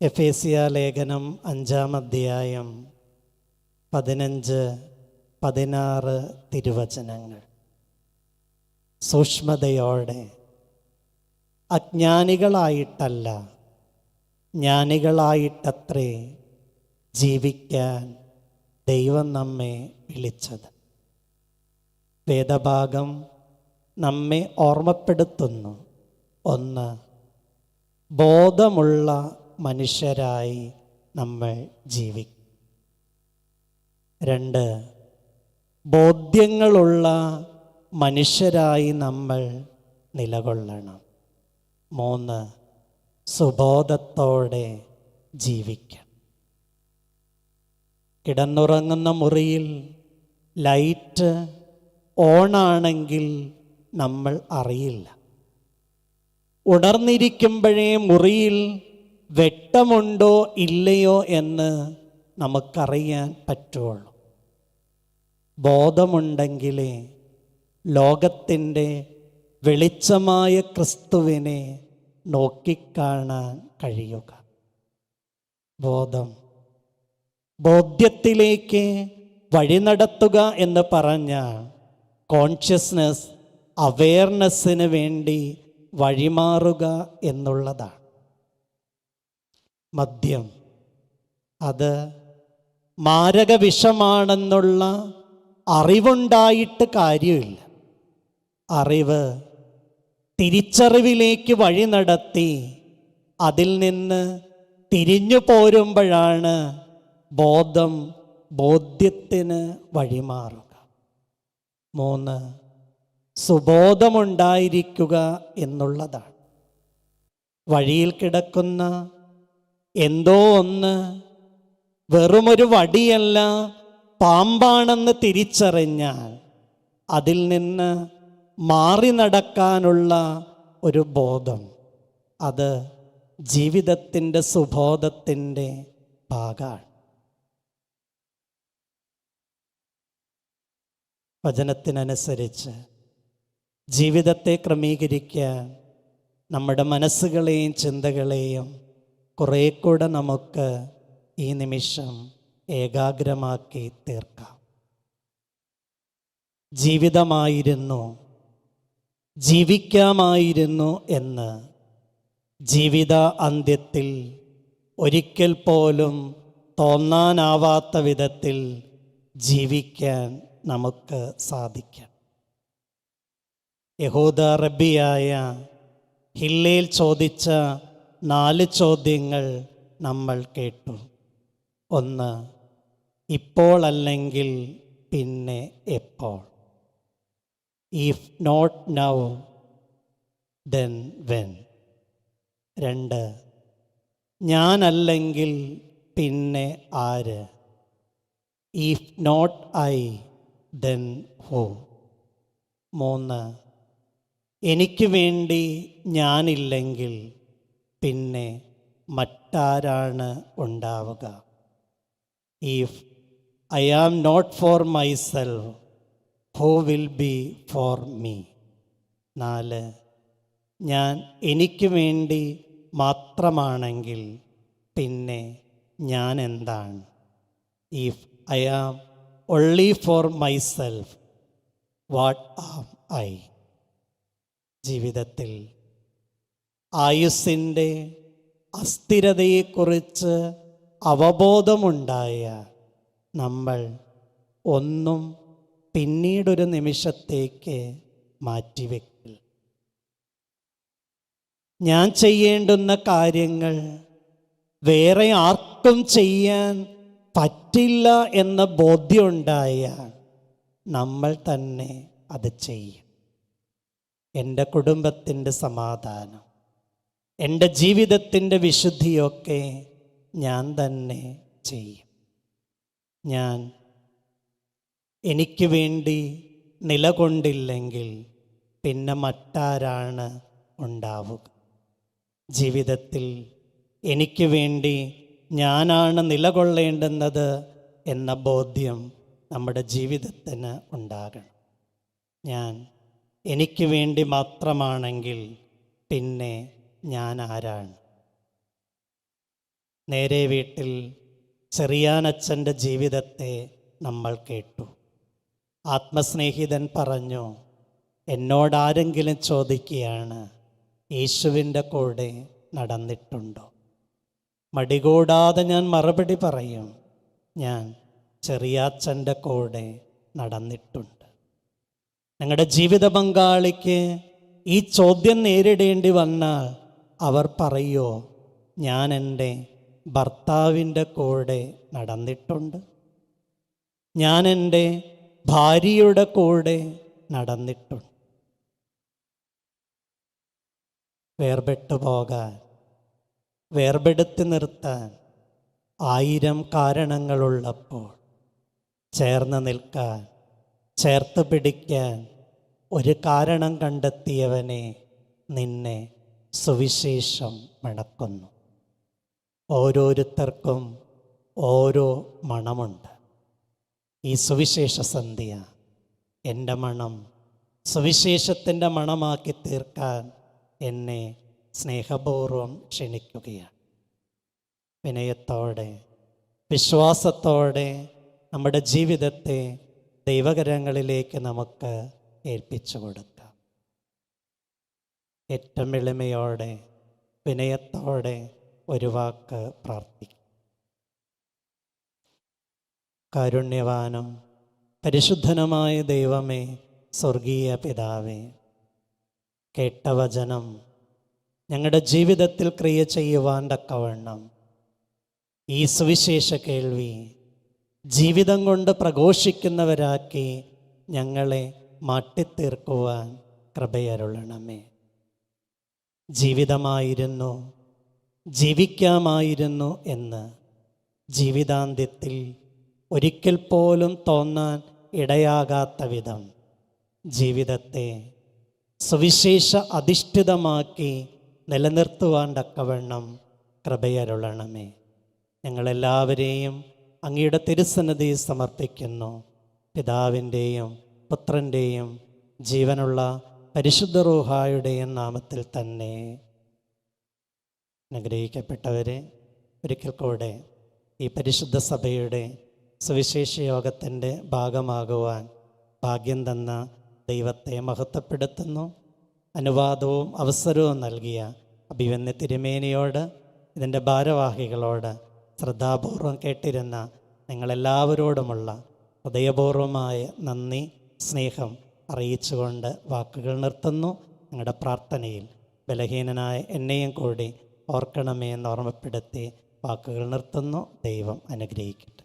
എഫേസ്യ ലേഖനം 5-ാം അധ്യായം 15-16 തിരുവചനങ്ങൾ സൂക്ഷ്മതയോടെ, അജ്ഞാനികളായിട്ടല്ല ജ്ഞാനികളായിട്ടത്രേ ജീവിക്കാൻ ദൈവം നമ്മെ വിളിച്ചത്. വേദഭാഗം നമ്മെ ഓർമ്മപ്പെടുത്തുന്നു. 1, ബോധമുള്ള മനുഷ്യരായി നമ്മൾ ജീവിക്കും. 2, ബോധ്യങ്ങളുള്ള മനുഷ്യരായി നമ്മൾ നിലകൊള്ളണം. 3, സുബോധത്തോടെ ജീവിക്കണം. കിടന്നുറങ്ങുന്ന മുറിയിൽ ലൈറ്റ് ഓണാണെങ്കിൽ നമ്മൾ അറിയില്ല. ഉണർന്നിരിക്കുമ്പോഴേ മുറിയിൽ വെട്ടമുണ്ടോ ഇല്ലയോ എന്ന് നമുക്കറിയാൻ പറ്റുള്ളൂ. ബോധമുണ്ടെങ്കിലേ ലോകത്തിൻ്റെ വെളിച്ചമായ ക്രിസ്തുവിനെ നോക്കിക്കാണാൻ കഴിയുക. ബോധ്യത്തിലേക്ക് വഴി നടത്തുക എന്ന് പറഞ്ഞാൽ കോൺഷ്യസ്നെസ്, അവെയർനെസ്സിന് വേണ്ടി വഴിമാറുക എന്നുള്ളതാണ്. മദ്യം അത് മാരക വിഷമാണെന്നുള്ള അറിവുണ്ടായിട്ട് കാര്യമില്ല. അറിവ് തിരിച്ചറിവിലേക്ക് വഴി നടത്തി അതിൽ നിന്ന് തിരിഞ്ഞു പോരുമ്പോഴാണ് ബോധം ബോധ്യത്തിന് വഴിമാറുക. 3, സുബോധമുണ്ടായിരിക്കുക എന്നുള്ളതാണ്. വഴിയിൽ കിടക്കുന്ന എന്തോ ഒന്ന് വെറുമൊരു വടിയല്ല, പാമ്പാണെന്ന് തിരിച്ചറിഞ്ഞാൽ അതിൽ നിന്ന് മാറി നടക്കാനുള്ള ഒരു ബോധം, അത് ജീവിതത്തിൻ്റെ സുബോധത്തിൻ്റെ ഭാഗമാണ്. വചനത്തിനനുസരിച്ച് ജീവിതത്തെ ക്രമീകരിക്കാൻ നമ്മുടെ മനസ്സുകളെയും ചിന്തകളെയും കുറേ കൂടെ നമുക്ക് ഈ നിമിഷം ഏകാഗ്രമാക്കി തീർക്കാം. ജീവിതമായിരുന്നു, ജീവിക്കാമായിരുന്നു എന്ന് ജീവിത അന്ത്യത്തിൽ ഒരിക്കൽ പോലും തോന്നാനാവാത്ത വിധത്തിൽ ജീവിക്കാൻ നമുക്ക് സാധിക്കാം. യഹൂദ റബ്ബിയായ ഹില്ലേൽ ചോദിച്ച 4 ചോദ്യങ്ങൾ നമ്മൾ കേട്ടു. 1, ഇപ്പോൾ അല്ലെങ്കിൽ പിന്നെ എപ്പോൾ? If not now then when. 2, ഞാനല്ലെങ്കിൽ പിന്നെ ആര്? If not I then who. 3, എനിക്ക് വേണ്ടി ഞാനില്ലെങ്കിൽ പിന്നെ മറ്റാരാണ് ഉണ്ടാവുക? If I am not for myself, who will be for me? 4, ഞാൻ എനിക്ക് വേണ്ടി മാത്രമാണെങ്കിൽ പിന്നെ ഞാൻ എന്താണ്? If I am only for myself, what am I? ജീവിതത്തിൽ ആയുസ്സിൻ്റെ അസ്ഥിരതയെക്കുറിച്ച് അവബോധമുണ്ടായ നമ്മൾ ഒന്നും പിന്നീടൊരു നിമിഷത്തേക്ക് മാറ്റിവെക്കില്ല. ഞാൻ ചെയ്യേണ്ടുന്ന കാര്യങ്ങൾ വേറെ ആർക്കും ചെയ്യാൻ പറ്റില്ല എന്ന ബോധ്യമുണ്ടായാൽ നമ്മൾ തന്നെ അത് ചെയ്യും. എൻ്റെ കുടുംബത്തിൻ്റെ സമാധാനം, എൻ്റെ ജീവിതത്തിൻ്റെ വിശുദ്ധിയൊക്കെ ഞാൻ തന്നെ ചെയ്യും. ഞാൻ എനിക്ക് വേണ്ടി നിലകൊണ്ടില്ലെങ്കിൽ പിന്നെ മറ്റാരാണ് ഉണ്ടാവുക? ജീവിതത്തിൽ എനിക്ക് വേണ്ടി ഞാനാണ് നിലകൊള്ളേണ്ടുന്നത് എന്ന ബോധ്യം നമ്മുടെ ജീവിതത്തിന് ഉണ്ടാകണം. ഞാൻ എനിക്ക് വേണ്ടി മാത്രമാണെങ്കിൽ പിന്നെ ഞാൻ ആരാണ്? നേരെ വീട്ടിൽ ചെറിയാനച്ഛൻ്റെ ജീവിതത്തെ നമ്മൾ കേട്ടു. ആത്മസ്നേഹിതൻ പറഞ്ഞു, എന്നോടാരെങ്കിലും ചോദിക്കുകയാണ്, യേശുവിൻ്റെ കൂടെ നടന്നിട്ടുണ്ടോ? മടികൂടാതെ ഞാൻ മറുപടി പറയും, ഞാൻ ചെറിയാച്ചൻ്റെ കൂടെ നടന്നിട്ടുണ്ട്. ഞങ്ങളുടെ ജീവിത പങ്കാളിക്ക് ഈ ചോദ്യം നേരിടേണ്ടി വന്നാൽ അവർ പറയുമോ, ഞാൻ എൻ്റെ ഭർത്താവിൻ്റെ കൂടെ നടന്നിട്ടുണ്ട്, ഞാൻ എൻ്റെ ഭാര്യയുടെ കൂടെ നടന്നിട്ടുണ്ട്? വേർപെട്ടു പോകാൻ, വേർപെടുത്തി നിർത്താൻ 1000 കാരണങ്ങളുള്ളപ്പോൾ ചേർന്ന് നിൽക്കാൻ, ചേർത്ത് പിടിക്കാൻ ഒരു കാരണം കണ്ടെത്തിയവനെ നിന്നെ സുവിശേഷം മണക്കുന്നു. ഓരോരുത്തർക്കും ഓരോ മണമുണ്ട്. ഈ സുവിശേഷ സന്ധ്യ എൻ്റെ മണം സുവിശേഷത്തിൻ്റെ മണമാക്കി തീർക്കാൻ എന്നെ സ്നേഹപൂർവം ക്ഷണിക്കുകയാണ്. വിനയത്തോടെ, വിശ്വാസത്തോടെ നമ്മുടെ ജീവിതത്തെ ദൈവകരങ്ങളിലേക്ക് നമുക്ക് ഏൽപ്പിച്ചു കൊടുക്കാം. ഏറ്റവും എളിമയോടെ വിനയത്തോടെ ഒരു വാക്ക് പ്രാർത്ഥിക്കും. കാരുണ്യവാനും പരിശുദ്ധനുമായ ദൈവമേ, സ്വർഗീയ പിതാവേ, കേട്ട വചനം ഞങ്ങളുടെ ജീവിതത്തിൽ ക്രിയ ചെയ്യുവാൻ തക്കവണ്ണം ഈ സുവിശേഷ കേൾവി ജീവിതം കൊണ്ട് പ്രഘോഷിക്കുന്നവരാക്കി ഞങ്ങളെ മാറ്റിത്തീർക്കുവാൻ കൃപയരുളണമേ. ജീവിതമായിരുന്നു, ജീവിക്കാമായിരുന്നു എന്ന് ജീവിതാന്ത്യത്തിൽ ഒരിക്കൽ പോലും തോന്നാൻ ഇടയാകാത്ത വിധം ജീവിതത്തെ സുവിശേഷ അധിഷ്ഠിതമാക്കി നിലനിർത്തുവാൻ തക്കവണ്ണം കൃപയരുളണമേ. ഞങ്ങളെല്ലാവരെയും അങ്ങയുടെ തിരുസന്നിധി സമർപ്പിക്കുന്നു. പിതാവിൻ്റെയും പുത്രൻ്റെയും ജീവനുള്ള പരിശുദ്ധ റൂഹായുടെയും നാമത്തിൽ തന്നെ. അനുഗ്രഹിക്കപ്പെട്ടവരെ, ഒരിക്കൽ കൂടെ ഈ പരിശുദ്ധ സഭയുടെ സുവിശേഷ യോഗത്തിൻ്റെ ഭാഗമാകുവാൻ ഭാഗ്യം തന്ന ദൈവത്തെ മഹത്വപ്പെടുത്തുന്നു. അനുവാദവും അവസരവും നൽകിയ അഭിവന്യ തിരുമേനിയോട്, ഇതിൻ്റെ ഭാരവാഹികളോട്, ശ്രദ്ധാപൂർവം കേട്ടിരുന്ന നിങ്ങളെല്ലാവരോടുമുള്ള ഹൃദയപൂർവമായ നന്ദി, സ്നേഹം അറിയിച്ചുകൊണ്ട് വാക്കുകൾ നിർത്തുന്നു. നിങ്ങളുടെ പ്രാർത്ഥനയിൽ ബലഹീനനായ എന്നെയും കൂടി ഓർക്കണമേ എന്ന് ഓർമ്മപ്പെടുത്തി വാക്കുകൾ നിർത്തുന്നു. ദൈവം അനുഗ്രഹിക്കട്ടെ.